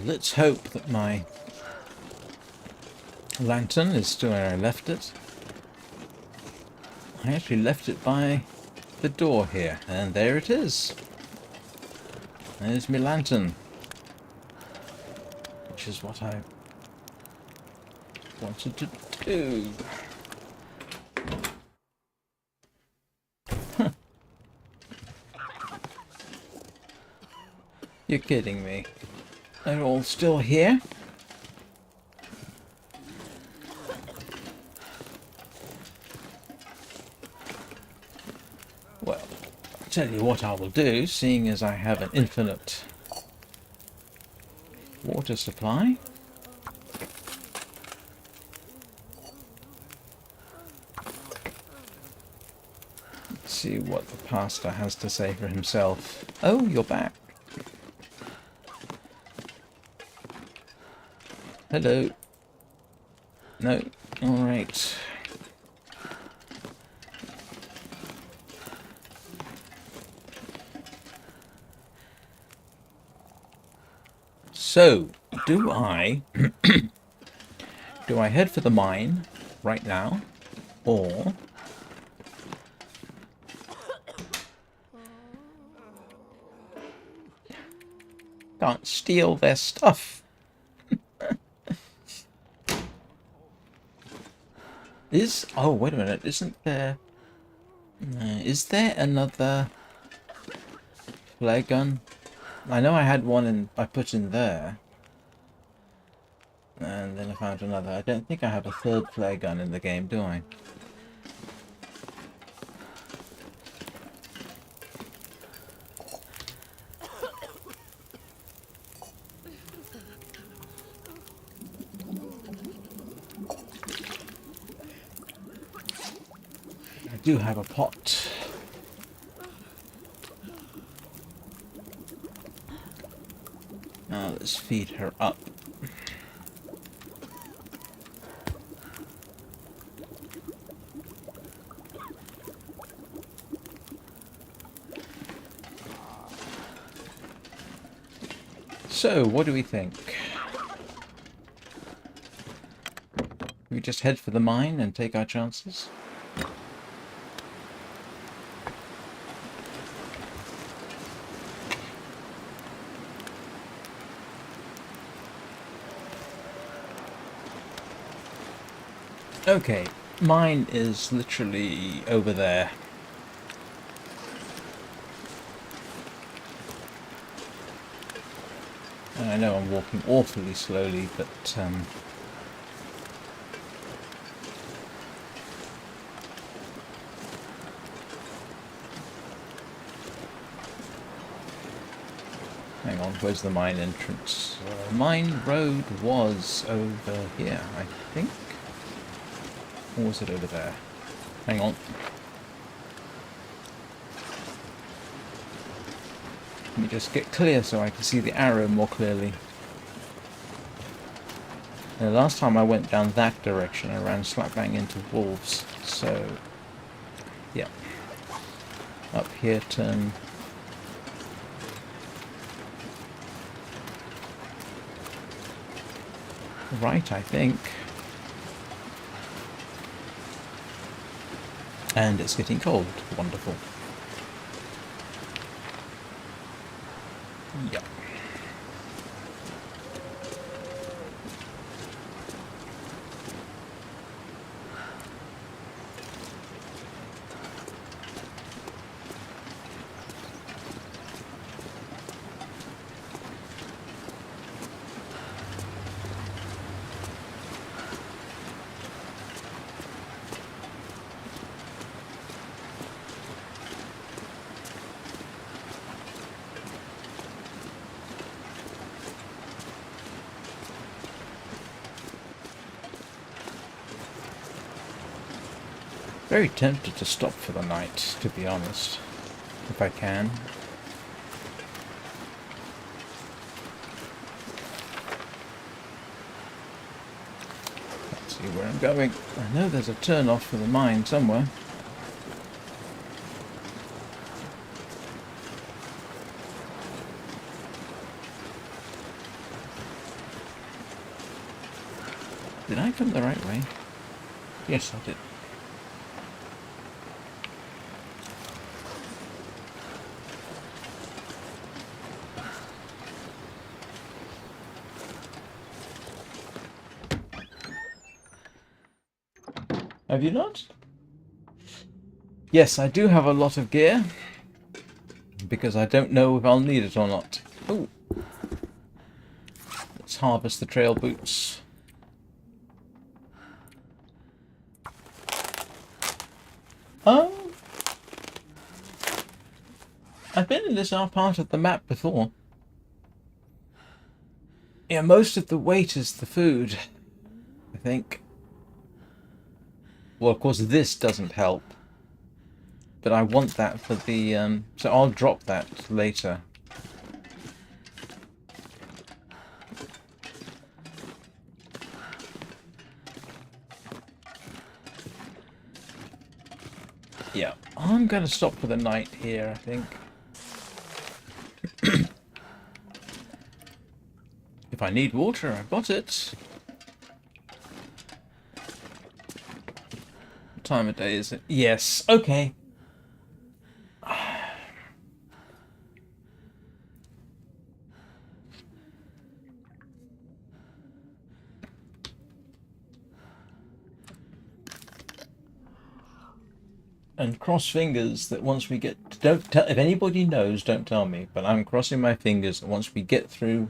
Let's hope that my Lantern is still where I left it. I actually left it by the door here, and there it is. There's my lantern, which is what I wanted to do. You're kidding me. They're all still here? Well, I'll tell you what I will do, seeing as I have an infinite water supply. Let's see what the pastor has to say for himself. Oh, you're back. Hello. No. Alright. So, do I head for the mine right now, or can't steal their stuff? Oh, wait a minute, isn't there... is there another flare gun? I know I had one I put in there. And then I found another. I don't think I have a third flare gun in the game, do I? I do have a pot. Now let's feed her up. So, what do we think? We just head for the mine and take our chances? Okay, mine is literally over there. And I know I'm walking awfully slowly, but hang on, where's the mine entrance? Mine road was over here, I think. Or was it over there? Hang on. Let me just get clear so I can see the arrow more clearly. The last time I went down that direction, I ran slap bang into wolves. So, yeah. Up here, turn. Right, I think. And it's getting cold. Wonderful. Yep. Very tempted to stop for the night, to be honest, if I can. Let's see where I'm going. I know there's a turn off for the mine somewhere. Did I come the right way? Yes, I did. Have you not? Yes, I do have a lot of gear, because I don't know if I'll need it or not. Oh, let's harvest the trail boots. Oh, I've been in this part of the map before. Yeah, most of the weight is the food, I think. Well, of course, this doesn't help. But I want that for the, so I'll drop that later. Yeah, I'm going to stop for the night here, I think. If I need water, I've got it. What time of day is it? Yes, okay. And cross fingers that once we get... Don't tell... If anybody knows, don't tell me. But I'm crossing my fingers that once we get through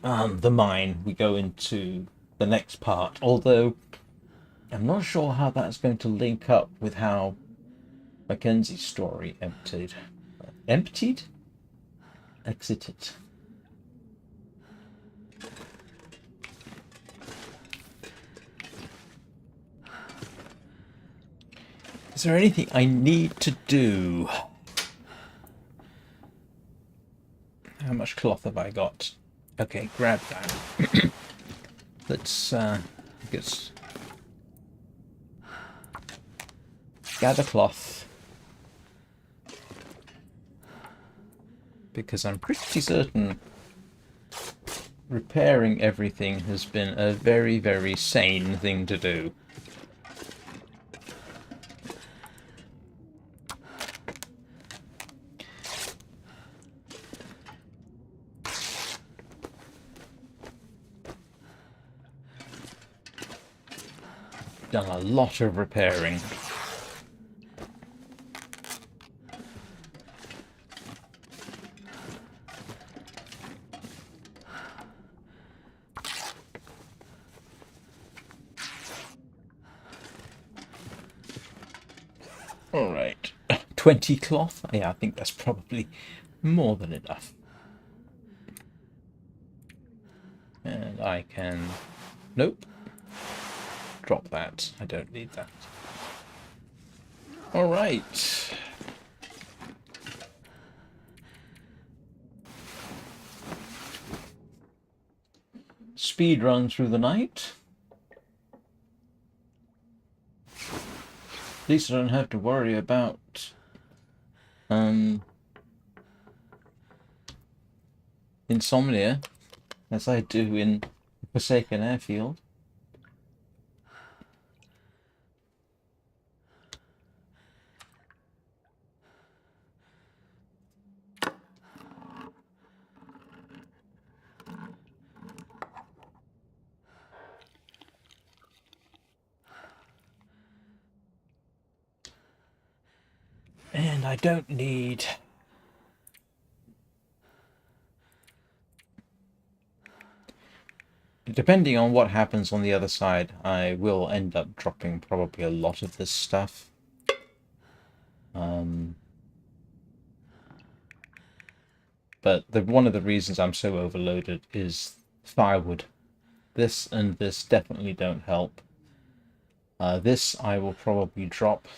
the mine, we go into the next part. Although, I'm not sure how that's going to link up with how Mackenzie's story emptied? Exited. Is there anything I need to do? How much cloth have I got? Okay, grab that. Let's get gather cloth, because I'm pretty certain repairing everything has been a very, very sane thing to do. Done a lot of repairing. All right, 20 cloth. Yeah, I think that's probably more than enough. And I can... Nope. Drop that. I don't need that. All right. Speed run through the night. At least I don't have to worry about insomnia, as I do in Forsaken Airfield. And I don't need... Depending on what happens on the other side, I will end up dropping probably a lot of this stuff. But one of the reasons I'm so overloaded is firewood. This and this definitely don't help. This I will probably drop.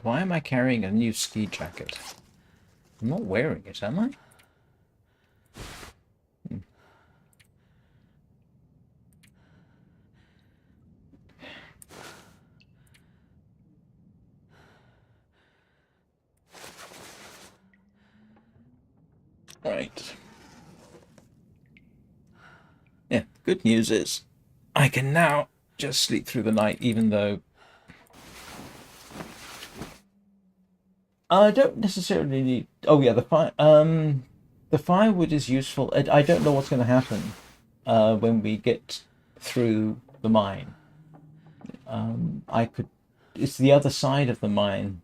Why am I carrying a new ski jacket? I'm not wearing it, am I? Right. good news is I can now just sleep through the night, even though I don't necessarily need... Oh yeah, the firewood is useful. I don't know what's going to happen when we get through the mine. I could... It's the other side of the mine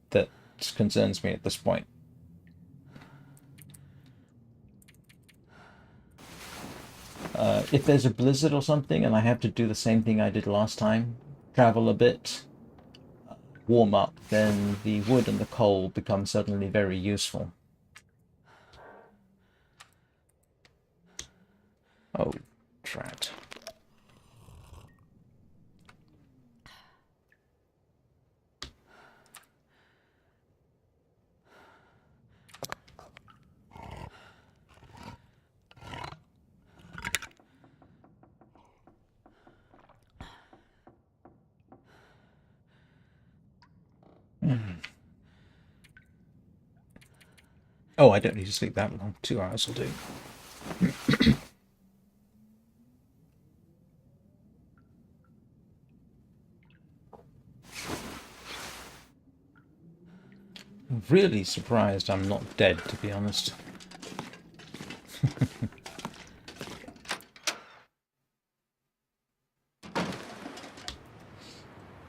that concerns me at this point. If there's a blizzard or something and I have to do the same thing I did last time, travel a bit, warm up, then the wood and the coal become suddenly very useful. Oh, drat. Oh, I don't need to sleep that long. 2 hours will do. I'm really surprised I'm not dead, to be honest.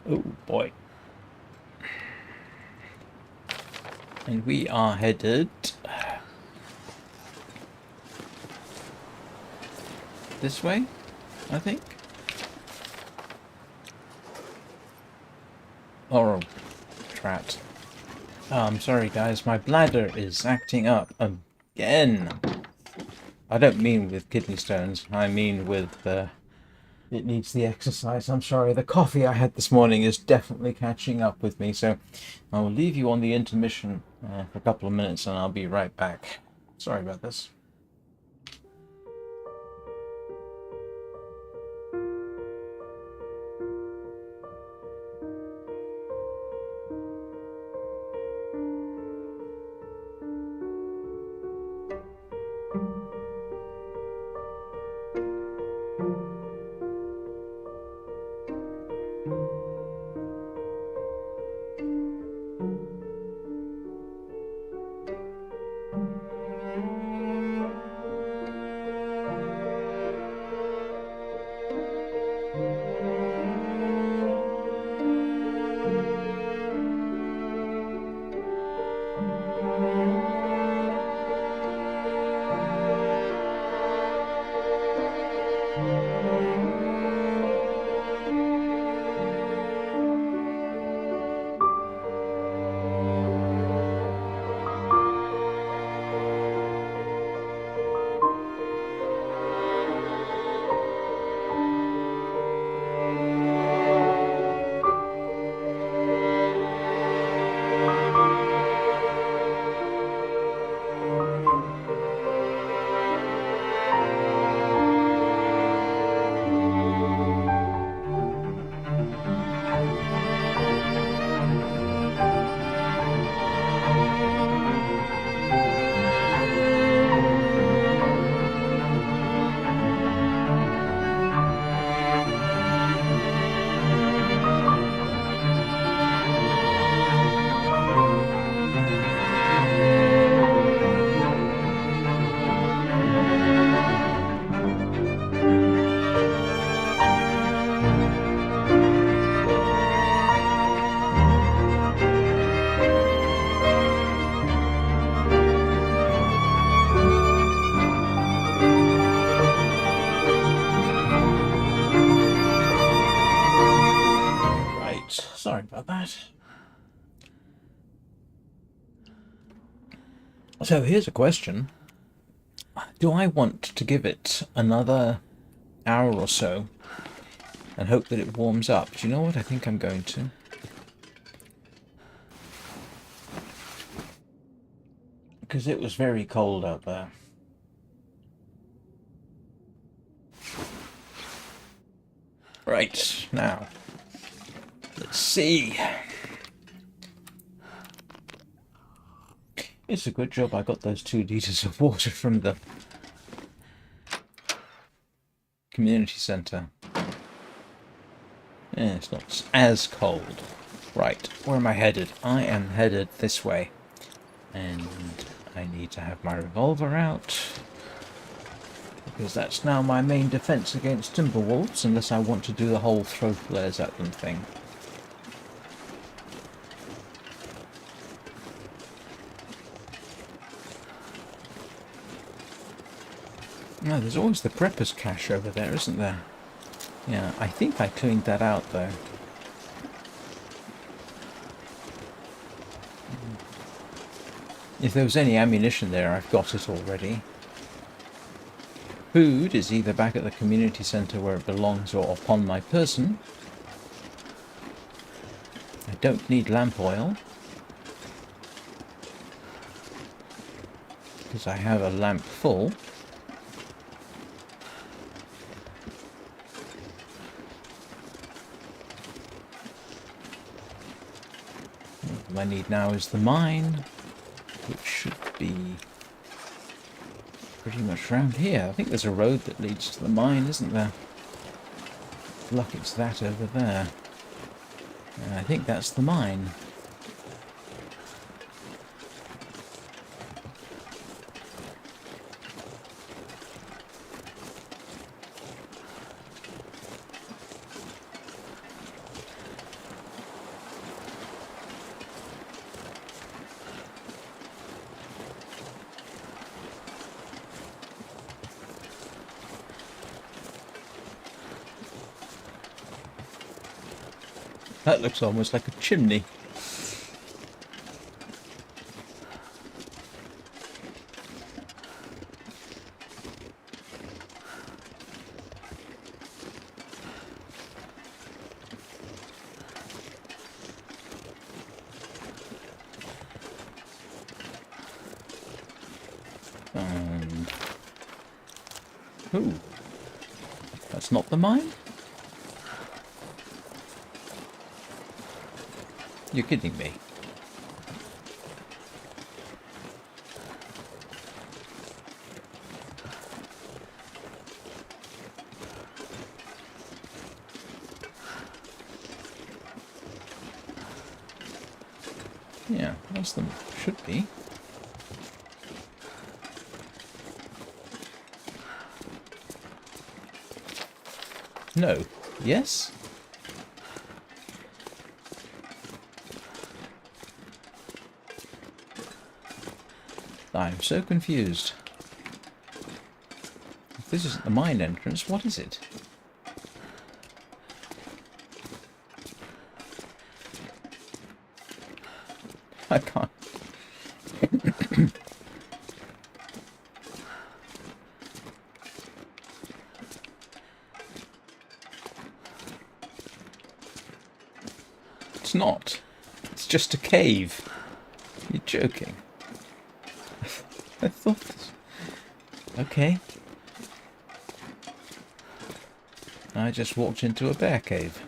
Oh boy. And we are headed this way, I think. Oh, drat. Oh, I'm sorry guys, my bladder is acting up again. I don't mean with kidney stones, I mean with it needs the exercise. I'm sorry, the coffee I had this morning is definitely catching up with me, so I will leave you on the intermission for a couple of minutes and I'll be right back. Sorry about this. Sorry about that. So here's a question. Do I want to give it another hour or so and hope that it warms up? Do you know what? I think I'm going to. Because it was very cold out there. Right, now, let's see. It's a good job I got those 2 liters of water from the community centre. Yeah, it's not as cold. Right, where am I headed? I am headed this way. And I need to have my revolver out. Because that's now my main defence against timber wolves, unless I want to do the whole throw flares at them thing. No, there's always the prepper's cache over there, isn't there? Yeah, I think I cleaned that out, though. If there was any ammunition there, I've got it already. Food is either back at the community centre where it belongs or upon my person. I don't need lamp oil, because I have a lamp full. All I need now is the mine, which should be pretty much around here. I think there's a road that leads to the mine, isn't there? Look, it's that over there. And I think that's the mine. That looks almost like a chimney. And... ooh. That's not the mine? You're kidding me. Yeah, that's them. Should be. No. Yes? I'm so confused. If this isn't the mine entrance, what is it? I can't. It's not. It's just a cave. You're joking. I thought this... okay. I just walked into a bear cave.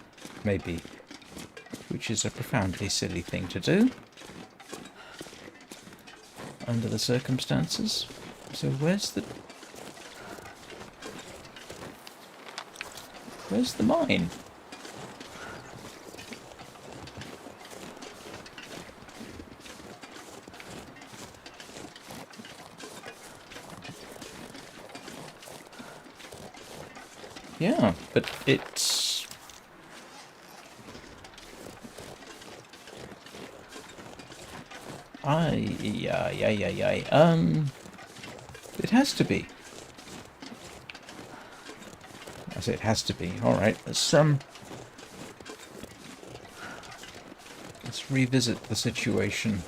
Maybe. Which is a profoundly silly thing to do. Under the circumstances. So where's the... where's the mine? Yeah, but it's... it has to be. I say it has to be. Alright, let's revisit the situation.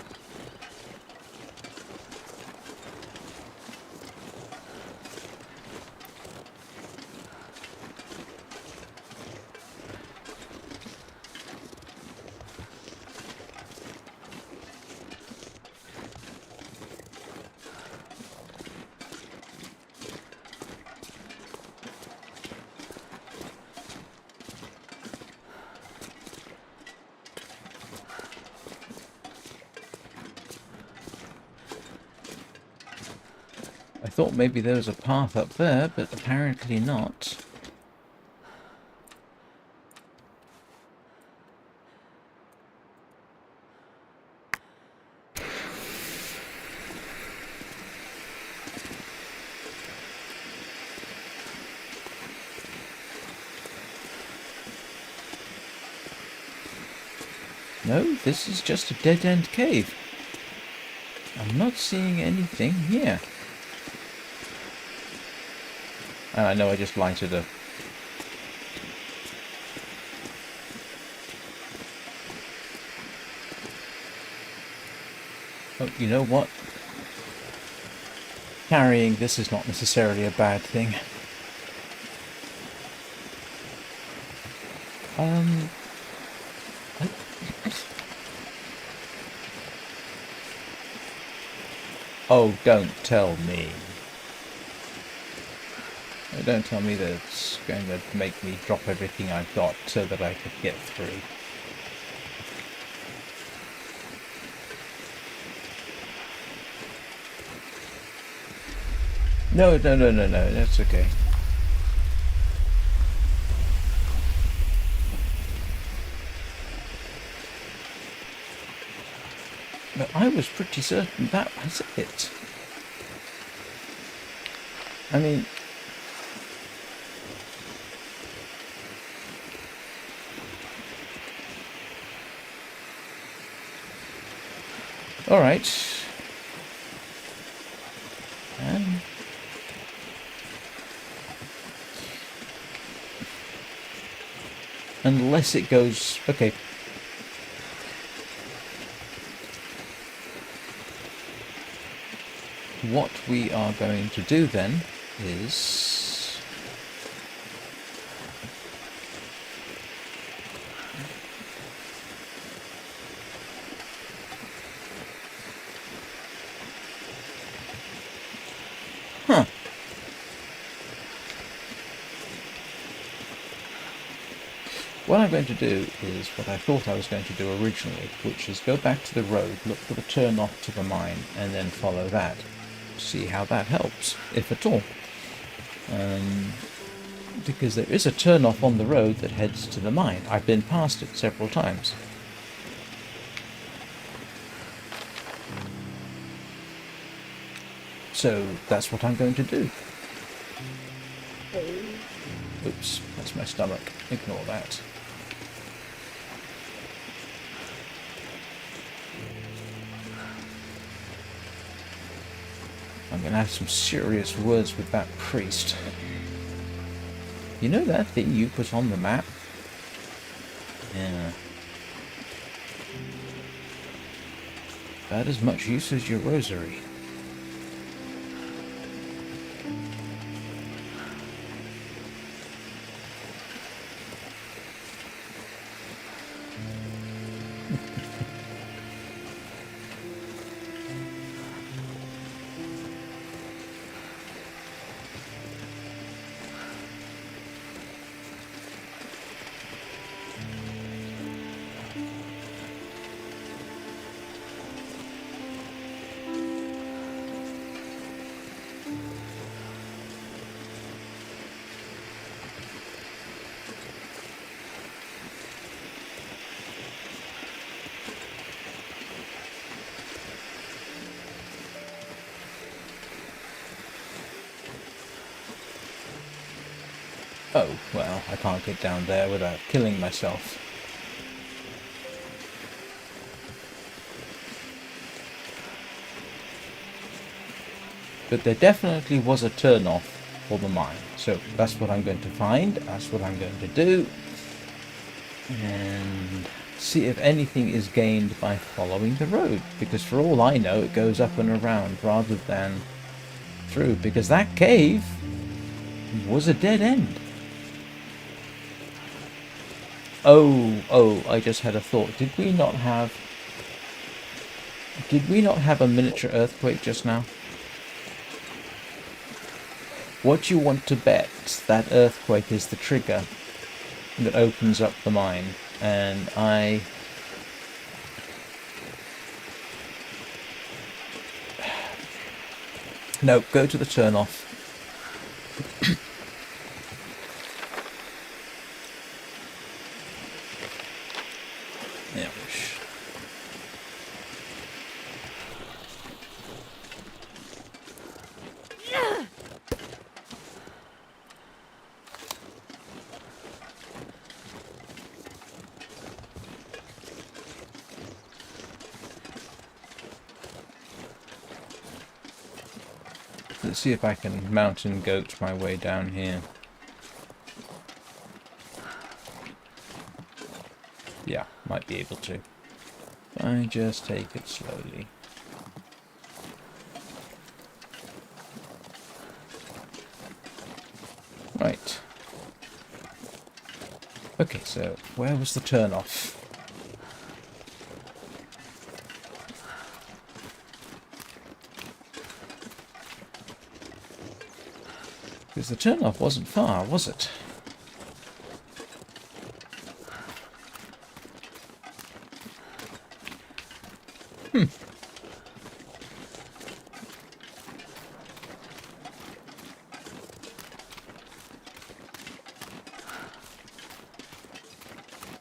I thought maybe there was a path up there, but apparently not. No, this is just a dead-end cave. I'm not seeing anything here. And I know I just lighted a... Oh, you know what? Carrying this is not necessarily a bad thing. Oh, don't tell me. Oh, don't tell me that it's going to make me drop everything I've got so that I could get through. No, that's okay. But I was pretty certain that was it. I mean... Alright. Unless it goes... Okay. What we are going to do then is... Huh. What I'm going to do is what I thought I was going to do originally, which is go back to the road, look for the turn off to the mine, and then follow that. See how that helps, if at all. Because there is a turn off on the road that heads to the mine. I've been past it several times. So that's what I'm going to do. Oops, that's my stomach. Ignore that. I'm going to have some serious words with that priest. You know that thing you put on the map? Yeah. About as much use as your rosary. Oh, well, I can't get down there without killing myself. But there definitely was a turn-off for the mine. So that's what I'm going to find, that's what I'm going to do. And see if anything is gained by following the road. Because for all I know, it goes up and around rather than through. Because that cave was a dead end. Oh, I just had a thought. Did we not have a miniature earthquake just now? What do you want to bet that earthquake is the trigger that opens up the mine? And I... No, go to the turn off. Let's see if I can mountain goat my way down here. Yeah, might be able to. If I just take it slowly. Right. Okay, so where was the turn-off? Because the turn-off wasn't far, was it?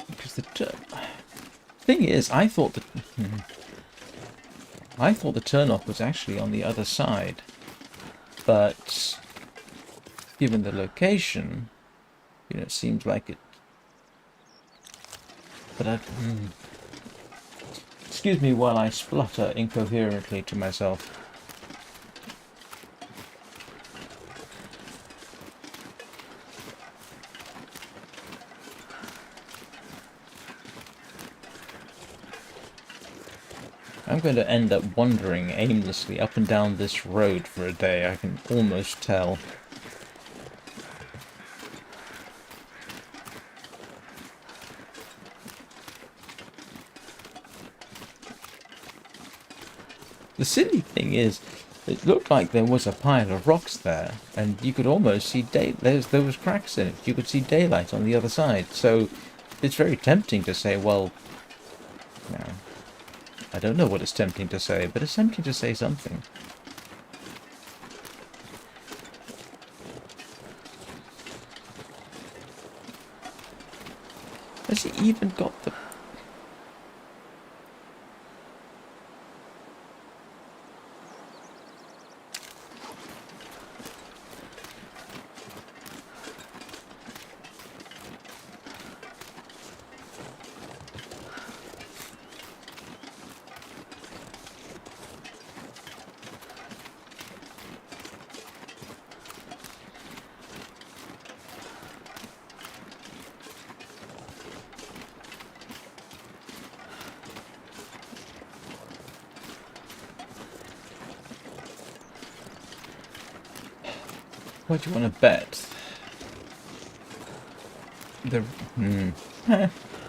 Because the thing is, I thought the turn-off was actually on the other side, but given the location, you know, it seems like it. But excuse me while I splutter incoherently to myself. I'm going to end up wandering aimlessly up and down this road for a day, I can almost tell. The silly thing is, it looked like there was a pile of rocks there, and you could almost see there was cracks in it. You could see daylight on the other side, so it's very tempting to say, well, no. I don't know what it's tempting to say, but it's tempting to say something. Has he even got the... What do you want to bet? The...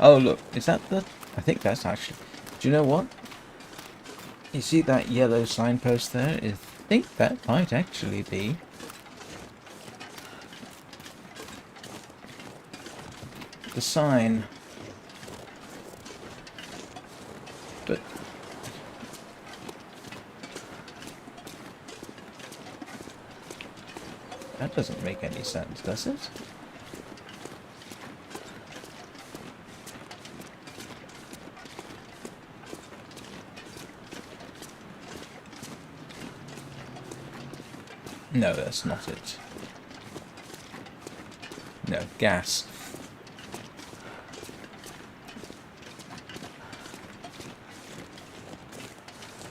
Oh, look. Is that the... I think that's actually... Do you know what? You see that yellow signpost there? I think that might actually be... the sign. But... that doesn't make any sense, does it? No, that's not it. No, gas.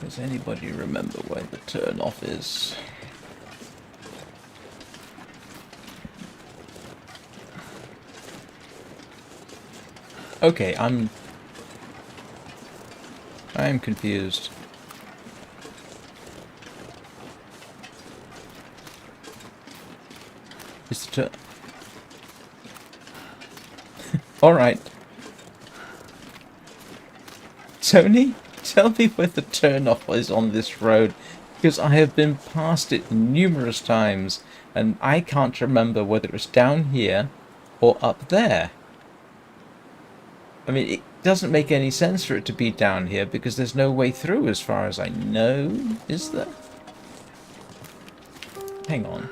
Does anybody remember where the turn-off is? Okay, I'm confused. Is the turn... Alright. Tony, tell me where the turn-off is on this road, because I have been past it numerous times, and I can't remember whether it's down here or up there. I mean, it doesn't make any sense for it to be down here, because there's no way through as far as I know, is there? Hang on.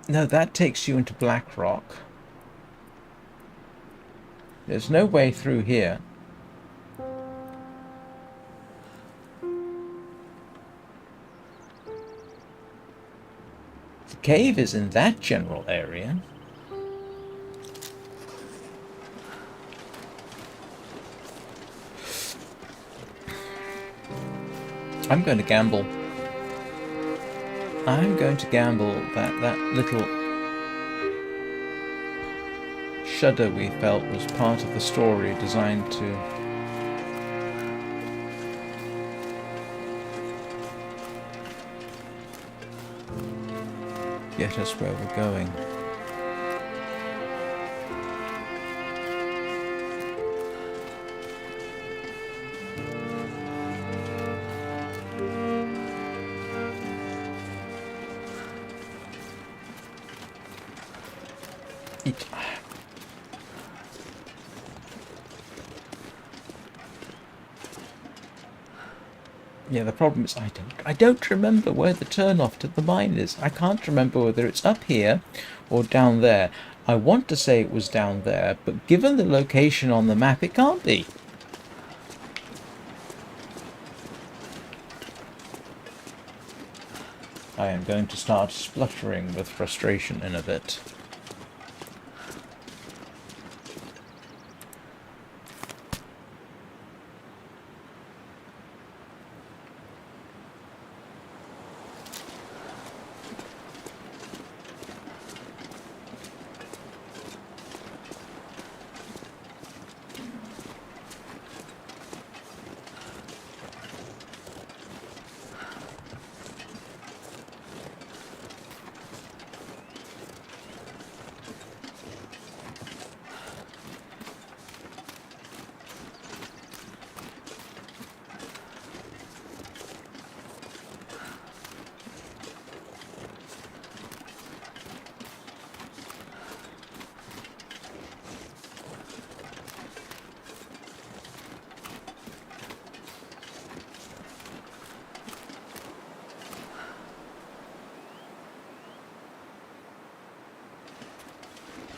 No, that takes you into Black Rock. There's no way through here. The cave is in that general area. I'm going to gamble. I'm going to gamble that that little shudder we felt was part of the story designed to get us where we're going. Yeah, the problem is I don't remember where the turn-off to the mine is. I can't remember whether it's up here or down there. I want to say it was down there, but given the location on the map, it can't be. I am going to start spluttering with frustration in a bit.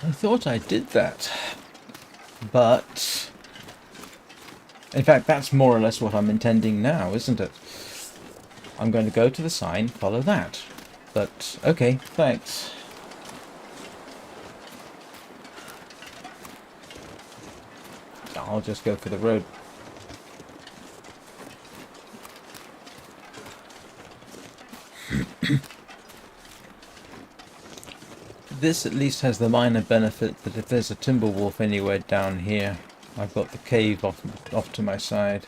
I thought I did that, but in fact that's more or less what I'm intending now, isn't it? I'm going to go to the sign, follow that. But okay, thanks. I'll just go for the road. This at least has the minor benefit that if there's a timber wolf anywhere down here, I've got the cave off to my side.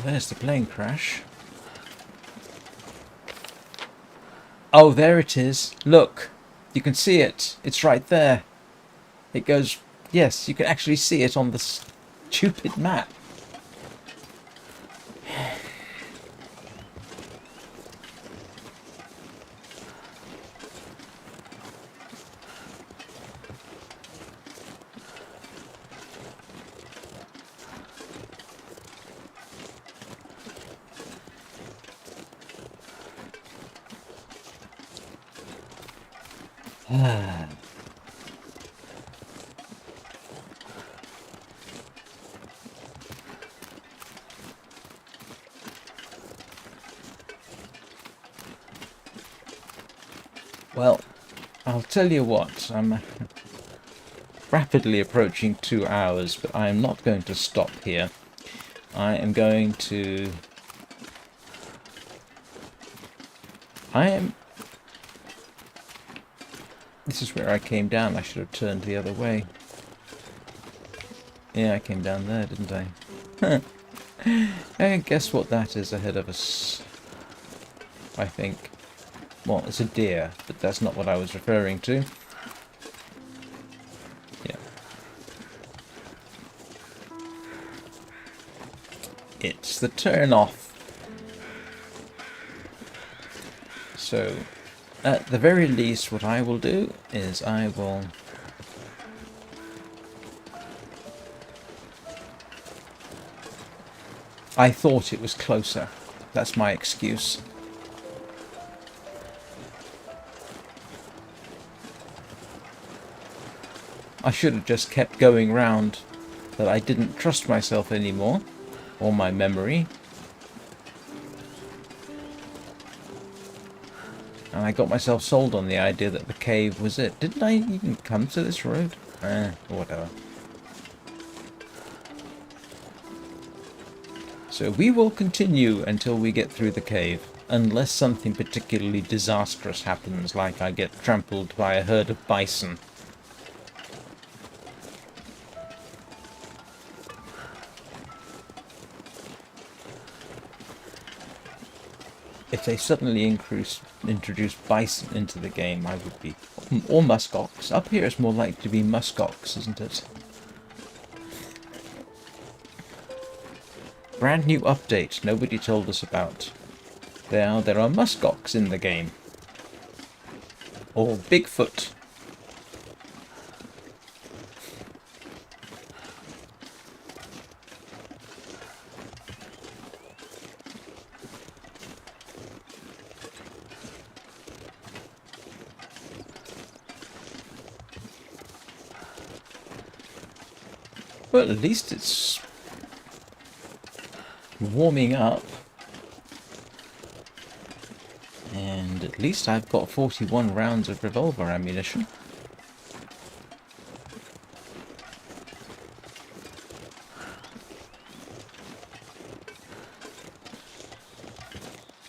There's the plane crash. Oh, there it is. Look. You can see it. It's right there. It goes... Yes, you can actually see it on the stupid map. Well, I'll tell you what, I'm rapidly approaching 2 hours, but I am not going to stop here. I am going to... This is where I came down. I should have turned the other way. Yeah, I came down there, didn't I? And guess what that is ahead of us? I think. Well, it's a deer, but that's not what I was referring to. Yeah. It's the turn off. So, at the very least, what I will do is I will... I thought it was closer. That's my excuse. I should have just kept going round, but I didn't trust myself anymore, or my memory. And I got myself sold on the idea that the cave was it. Didn't I even come to this road? Whatever. So we will continue until we get through the cave. Unless something particularly disastrous happens, like I get trampled by a herd of bison. If they suddenly introduce bison into the game, I would be... Or muskox. Up here it's more likely to be muskox, isn't it? Brand new update nobody told us about. There are muskox in the game. Or Bigfoot. Well, at least it's warming up. And at least I've got 41 rounds of revolver ammunition.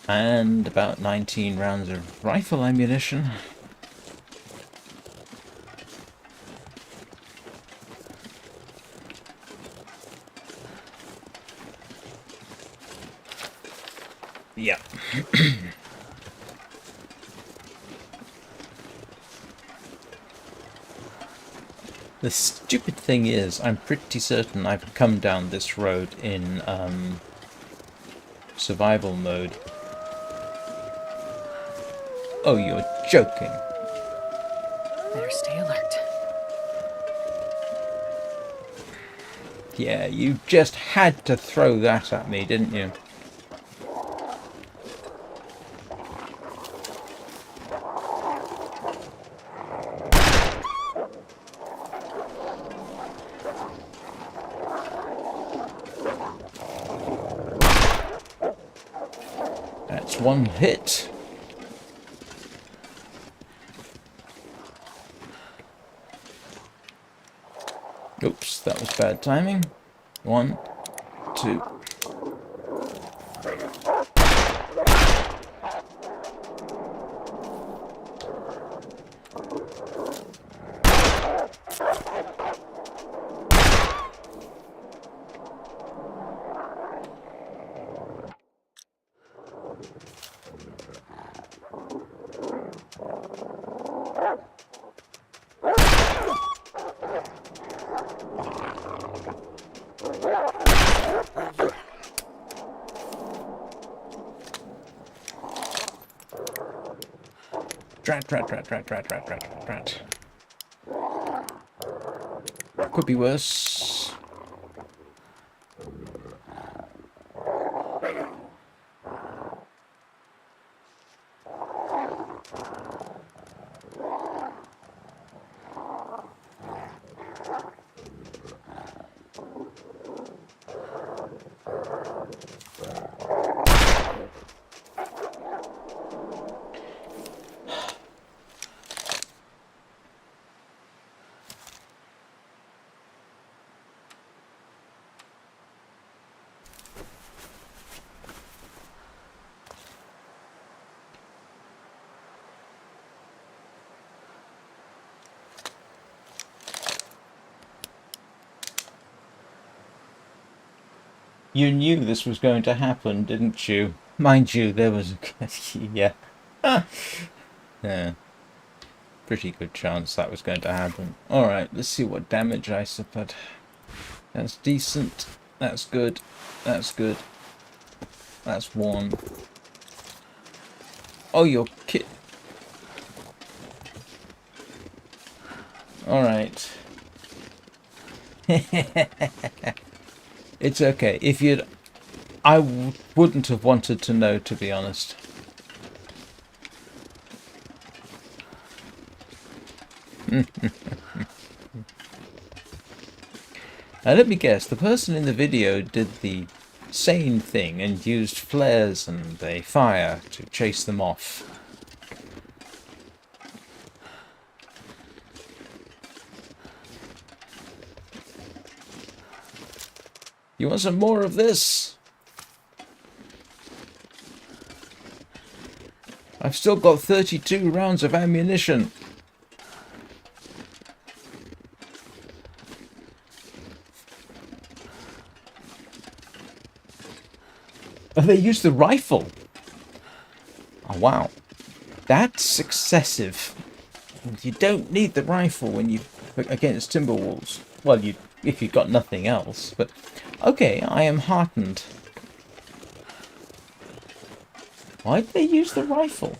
And about 19 rounds of rifle ammunition. Yeah. The stupid thing is, I'm pretty certain I've come down this road in survival mode. Oh, you're joking. Better stay alert. Yeah, you just had to throw that at me, didn't you? That's one hit. Oops, that was bad timing. 1, 2. Drat. Could be worse. You knew this was going to happen, didn't you? Mind you, there was a... yeah. Yeah. Pretty good chance that was going to happen. Alright, let's see what damage I suffered. That's decent. That's good. That's good. That's 1. Oh, you're kid... Alright. It's okay. If you'd... I wouldn't have wanted to know, to be honest. Now let me guess, the person in the video did the sane thing and used flares and a fire to chase them off. You want some more of this? I've still got 32 rounds of ammunition. Oh, they used the rifle. Oh, wow. That's excessive. You don't need the rifle when you against timber walls. Well, if you've got nothing else. But okay, I am heartened. Why did they use the rifle?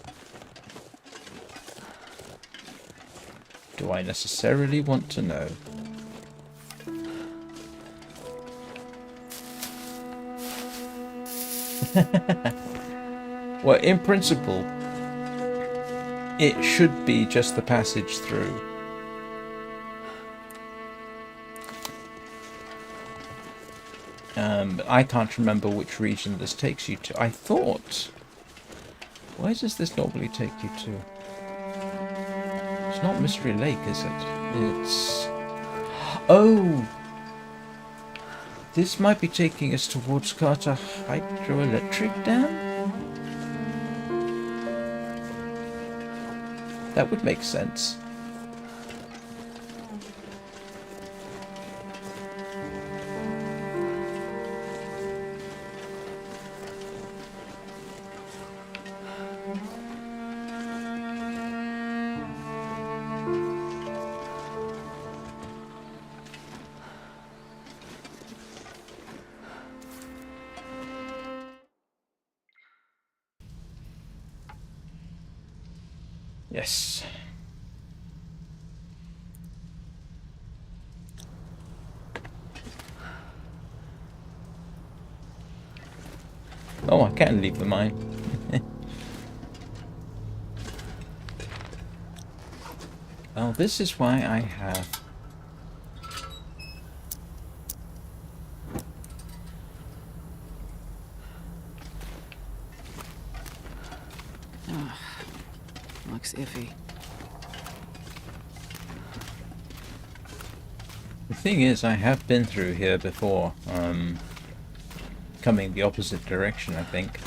Do I necessarily want to know? Well, in principle, it should be just the passage through. But I can't remember which region this takes you to. I thought... Where does this normally take you to? It's not Mystery Lake, is it? It's... Oh! This might be taking us towards Carter Hydroelectric Dam? That would make sense. Yes. Oh, I can leave the mine. Well, this is why I have... Looks iffy. The thing is, I have been through here before, coming the opposite direction, I think.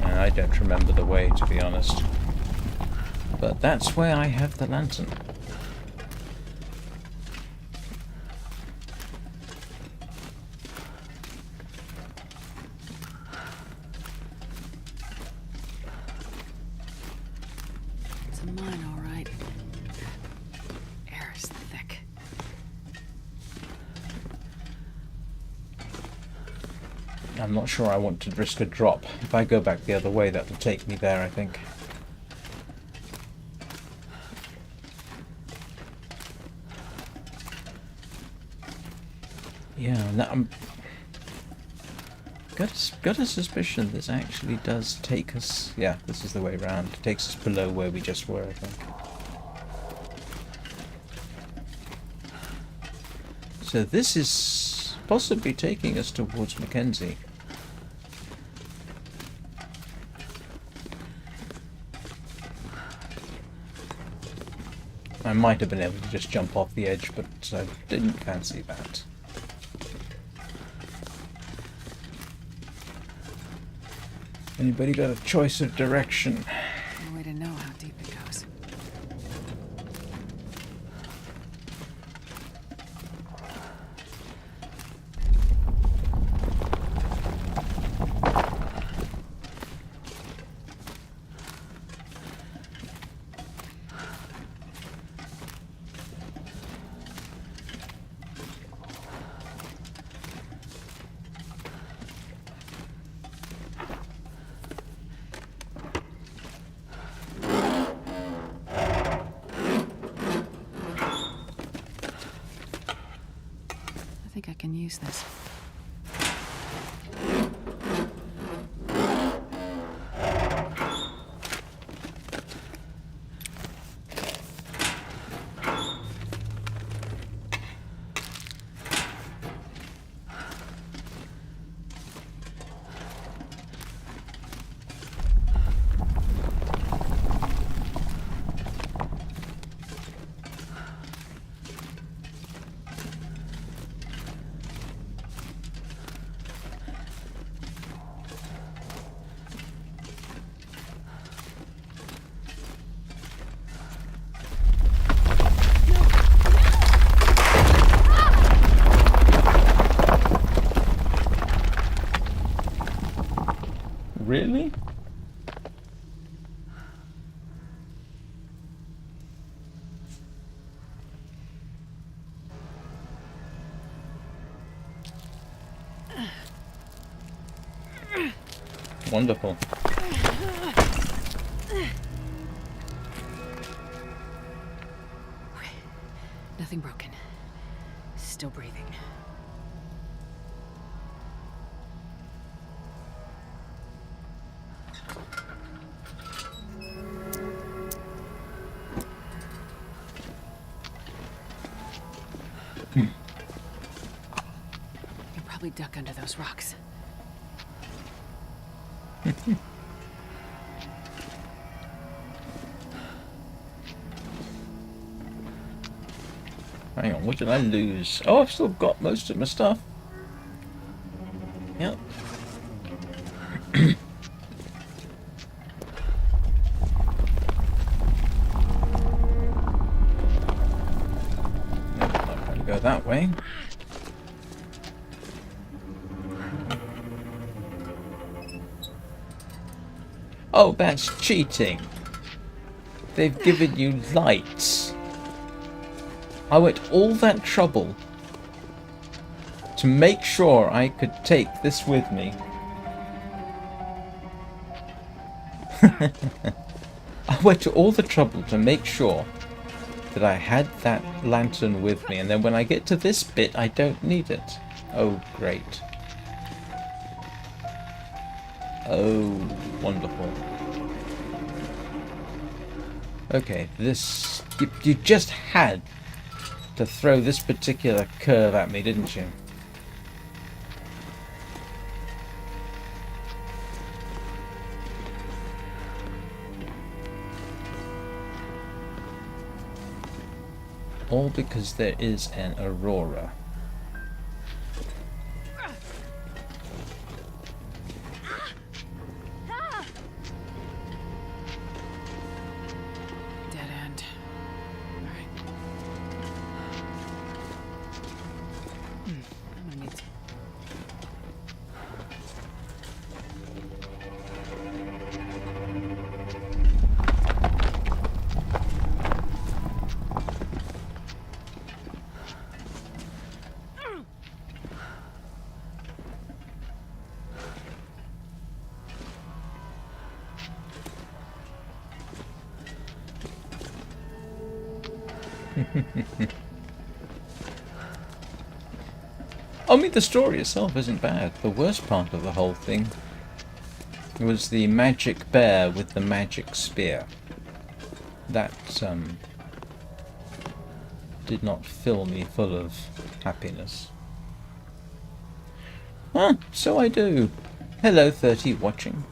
And I don't remember the way, to be honest. But that's where I have the lantern. I'm not sure I want to risk a drop. If I go back the other way, that will take me there, I think. Yeah, no, I'm... Got a suspicion this actually does take us... Yeah, this is the way around. It takes us below where we just were, I think. So this is possibly taking us towards Mackenzie. I might have been able to just jump off the edge, but I didn't fancy that. Anybody got a choice of direction? No way to know how deep it goes. I think I can use this. Wonderful. Nothing broken. Still breathing. You can probably duck under those rocks. Hang on, what did I lose? Oh, I've still got most of my stuff. Yep. Not going to go that way. Oh, that's cheating. They've given you lights. I went all that trouble to make sure I could take this with me. I went to all the trouble to make sure that I had that lantern with me, and then when I get to this bit, I don't need it. Oh, great. Oh, wonderful. Okay, this... You just had to throw this particular curve at me, didn't you? All because there is an aurora. Dead end. All right. I'm gonna need to... I mean, the story itself isn't bad. The worst part of the whole thing was the magic bear with the magic spear. That, did not fill me full of happiness. Ah, so I do. Hello, 30 watching.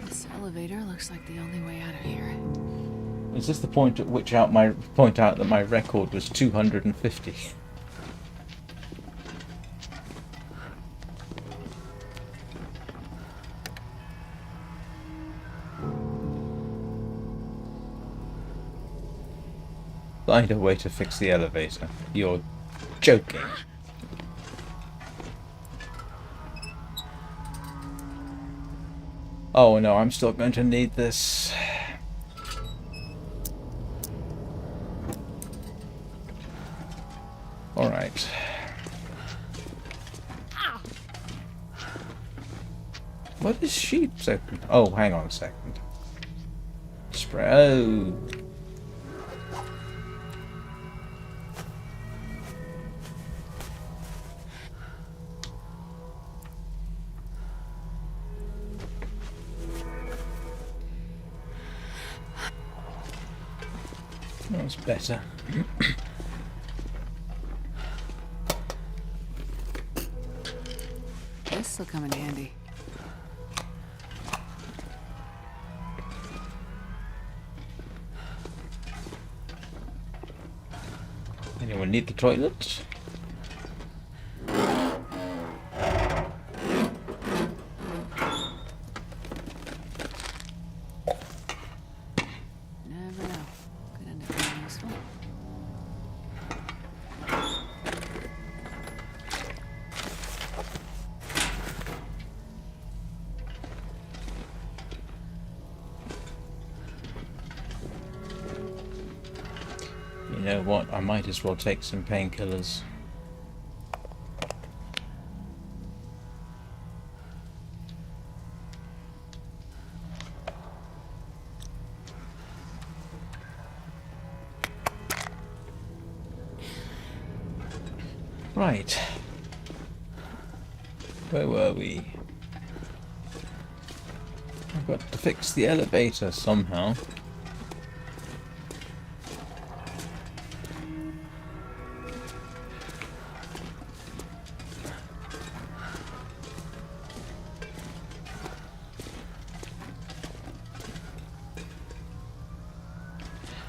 This elevator looks like the only way out of here. Is this the point at which point out that my record was 250? Find a way to fix the elevator. You're joking. Oh no, I'm still going to need this. Alright. What is sheep's open? Oh, hang on a second. Spray. Oh. That's better. This'll come in handy. Anyone need the toilet? Never know. Could end up being useful. You know what? I might as well take some painkillers. Right. Where were we? I've got to fix the elevator somehow.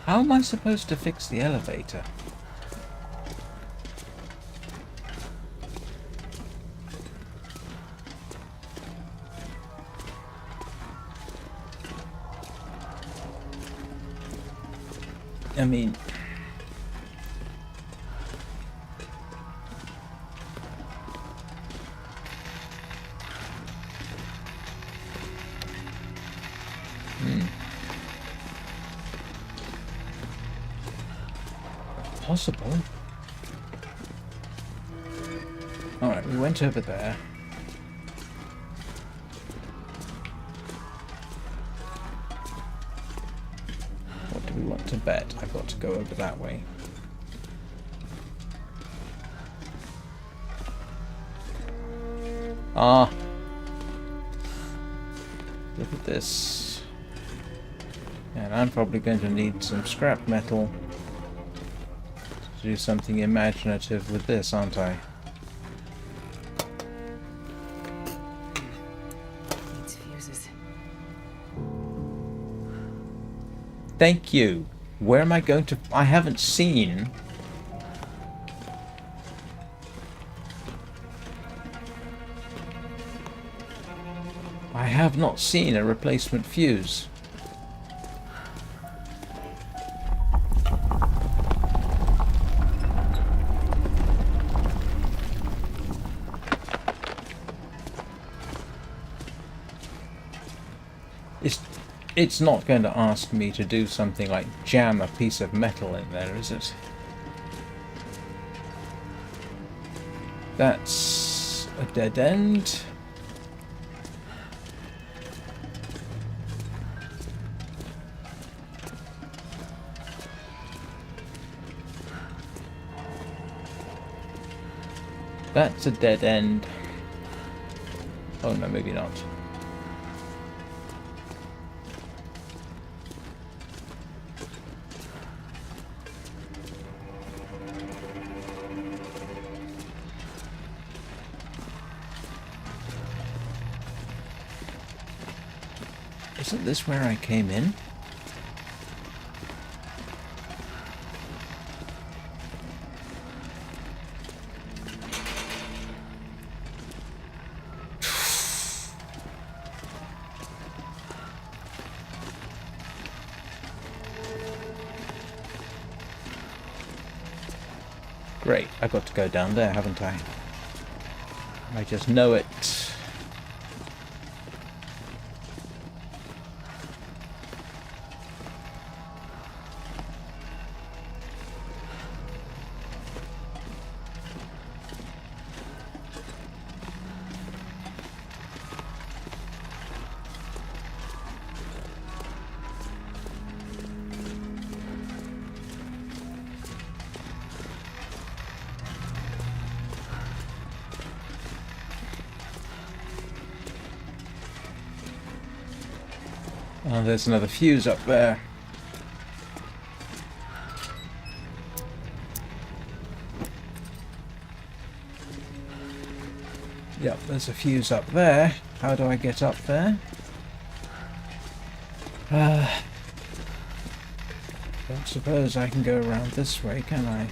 How am I supposed to fix the elevator? I mean... Possible. Alright, we went over there. What do we want to bet? I've got to go over that way. Ah. Look at this. And I'm probably going to need some scrap metal to do something imaginative with this, aren't I? Needs fuses. Thank you. Where am I going to... I haven't seen... I have not seen a replacement fuse. It's not going to ask me to do something like jam a piece of metal in there, is it? That's a dead end. That's a dead end. Oh no, maybe not. Isn't this where I came in? Great, I've got to go down there, haven't I? I just know it. Oh, there's another fuse up there. Yep, there's a fuse up there. How do I get up there? Don't suppose I can go around this way, can I?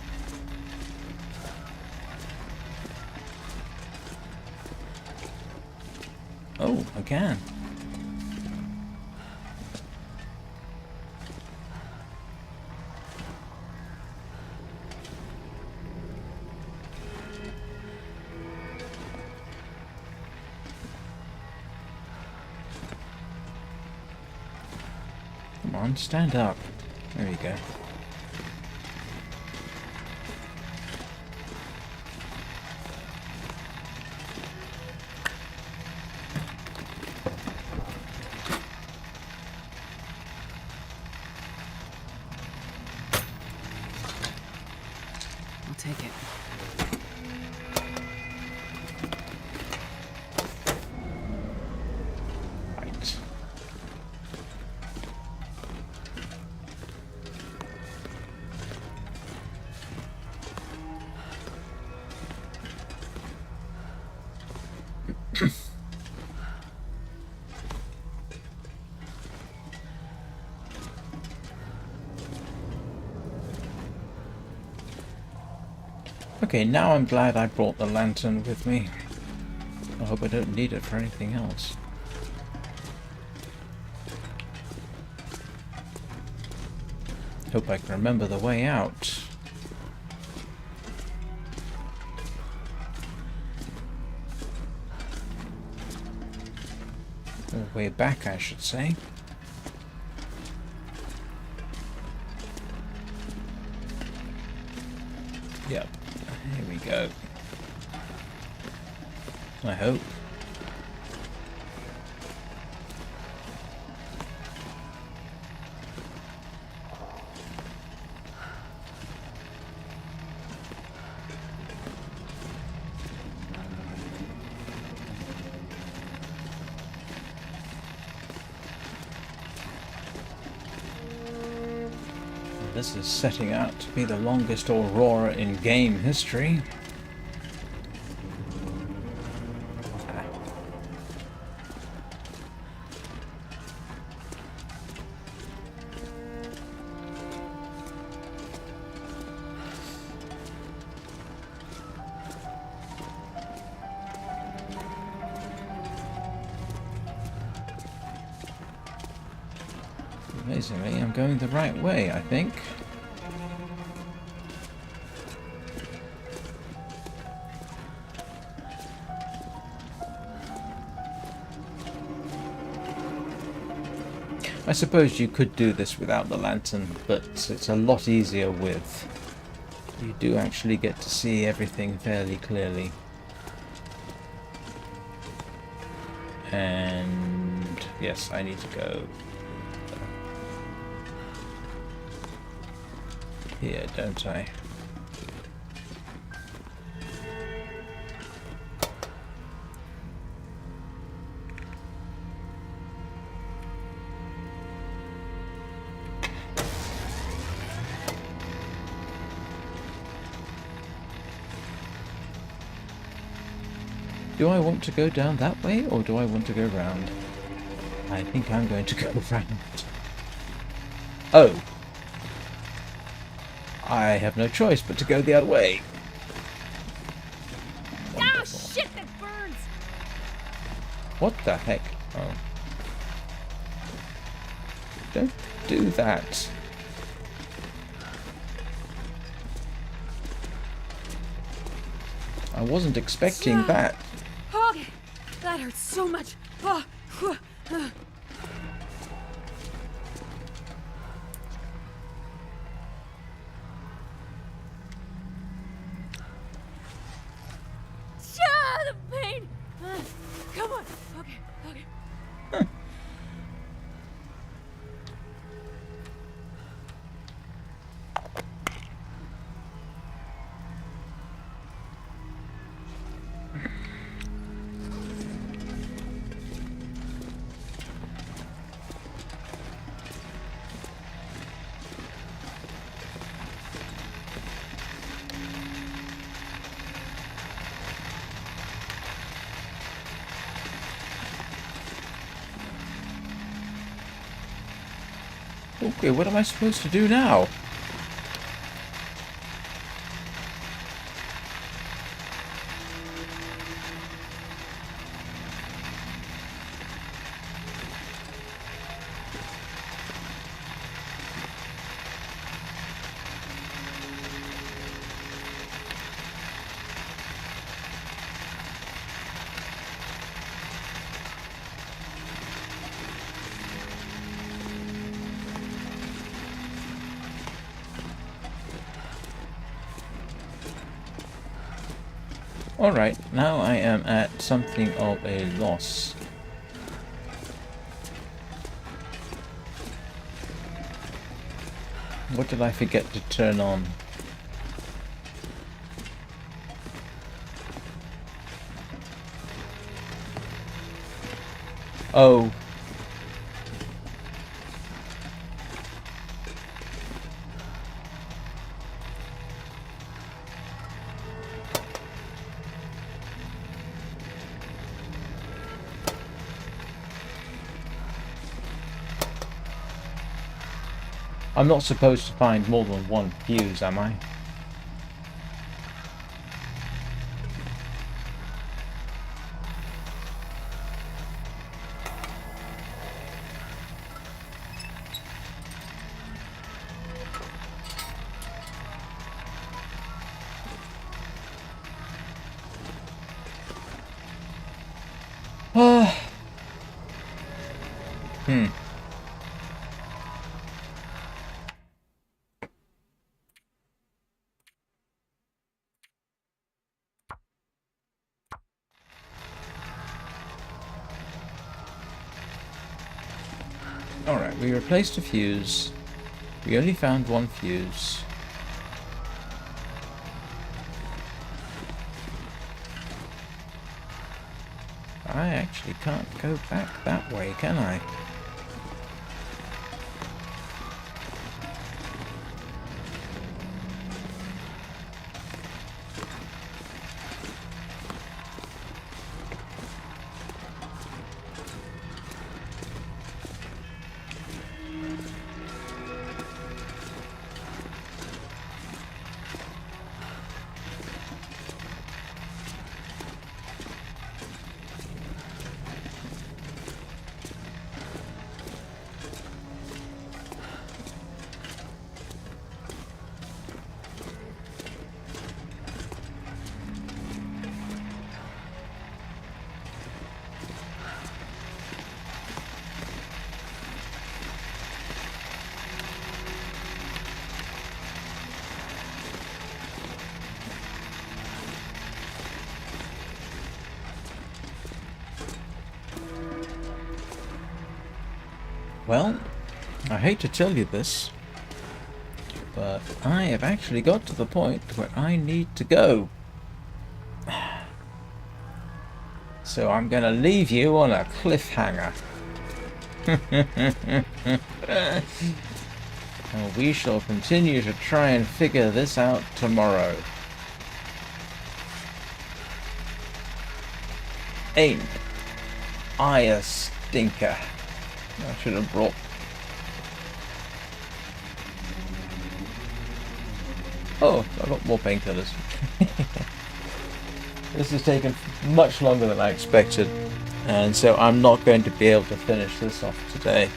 Oh, I can. Come on, stand up. There you go. I'll take it. Okay, now I'm glad I brought the lantern with me. I hope I don't need it for anything else. Hope I can remember the way out. Or way back, I should say. Yep, here we go. I hope. This is setting out to be the longest aurora in game history. Amazingly, I'm going the right way, I think. I suppose you could do this without the lantern, but it's a lot easier with. You do actually get to see everything fairly clearly. And yes, I need to go here, don't I? Do I want to go down that way, or do I want to go round? I think I'm going to go round. Oh. I have no choice but to go the other way. Ah, shit, that burns! What the heck? Oh. Don't do that. I wasn't expecting that. Okay, that hurts so much. Oh, whew, the pain! Come on. Okay, okay. Okay, what am I supposed to do now? Alright, now I am at something of a loss. What did I forget to turn on? Oh. I'm not supposed to find more than one fuse, am I? Hmm. Alright, we replaced a fuse. We only found one fuse. I actually can't go back that way, can I? Well, I hate to tell you this, but I have actually got to the point where I need to go. So I'm going to leave you on a cliffhanger. And we shall continue to try and figure this out tomorrow. Ain't I a stinker? I should have brought... Oh, I got more painkillers. This has taken much longer than I expected, and so I'm not going to be able to finish this off today.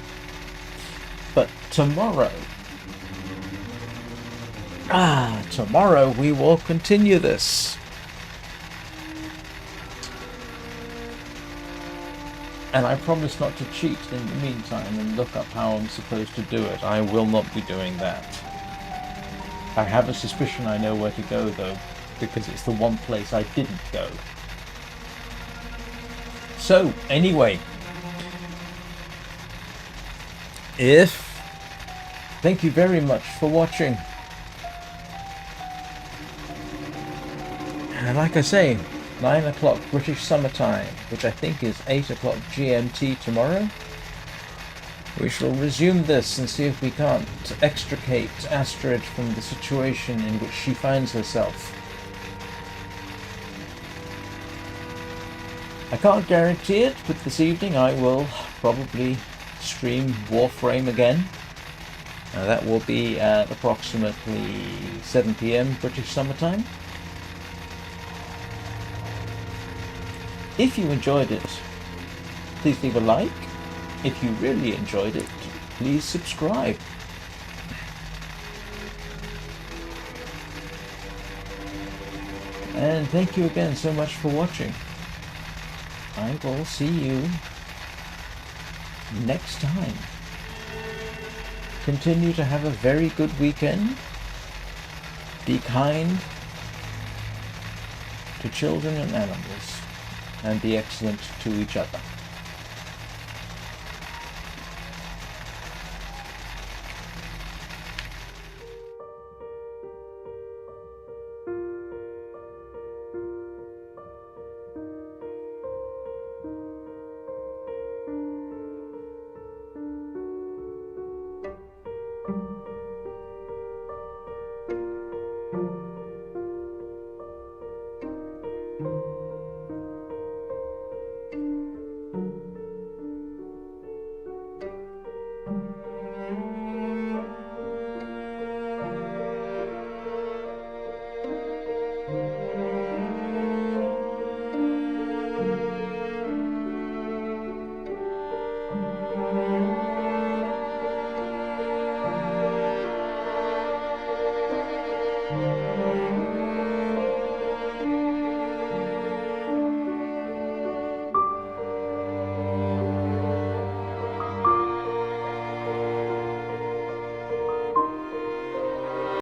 But tomorrow... tomorrow we will continue this. And I promise not to cheat in the meantime and look up how I'm supposed to do it. I will not be doing that. I have a suspicion I know where to go though, because it's the one place I didn't go. So, anyway. Thank you very much for watching. And like I say, 9 o'clock British summertime, which I think is 8 o'clock GMT tomorrow. We shall resume this and see if we can't extricate Astrid from the situation in which she finds herself. I can't guarantee it, but this evening I will probably stream Warframe again. That will be at approximately 7 PM British summertime. If you enjoyed it, please leave a like. If you really enjoyed it, please subscribe. And thank you again so much for watching. I will see you next time. Continue to have a very good weekend. Be kind to children and animals. And be excellent to each other.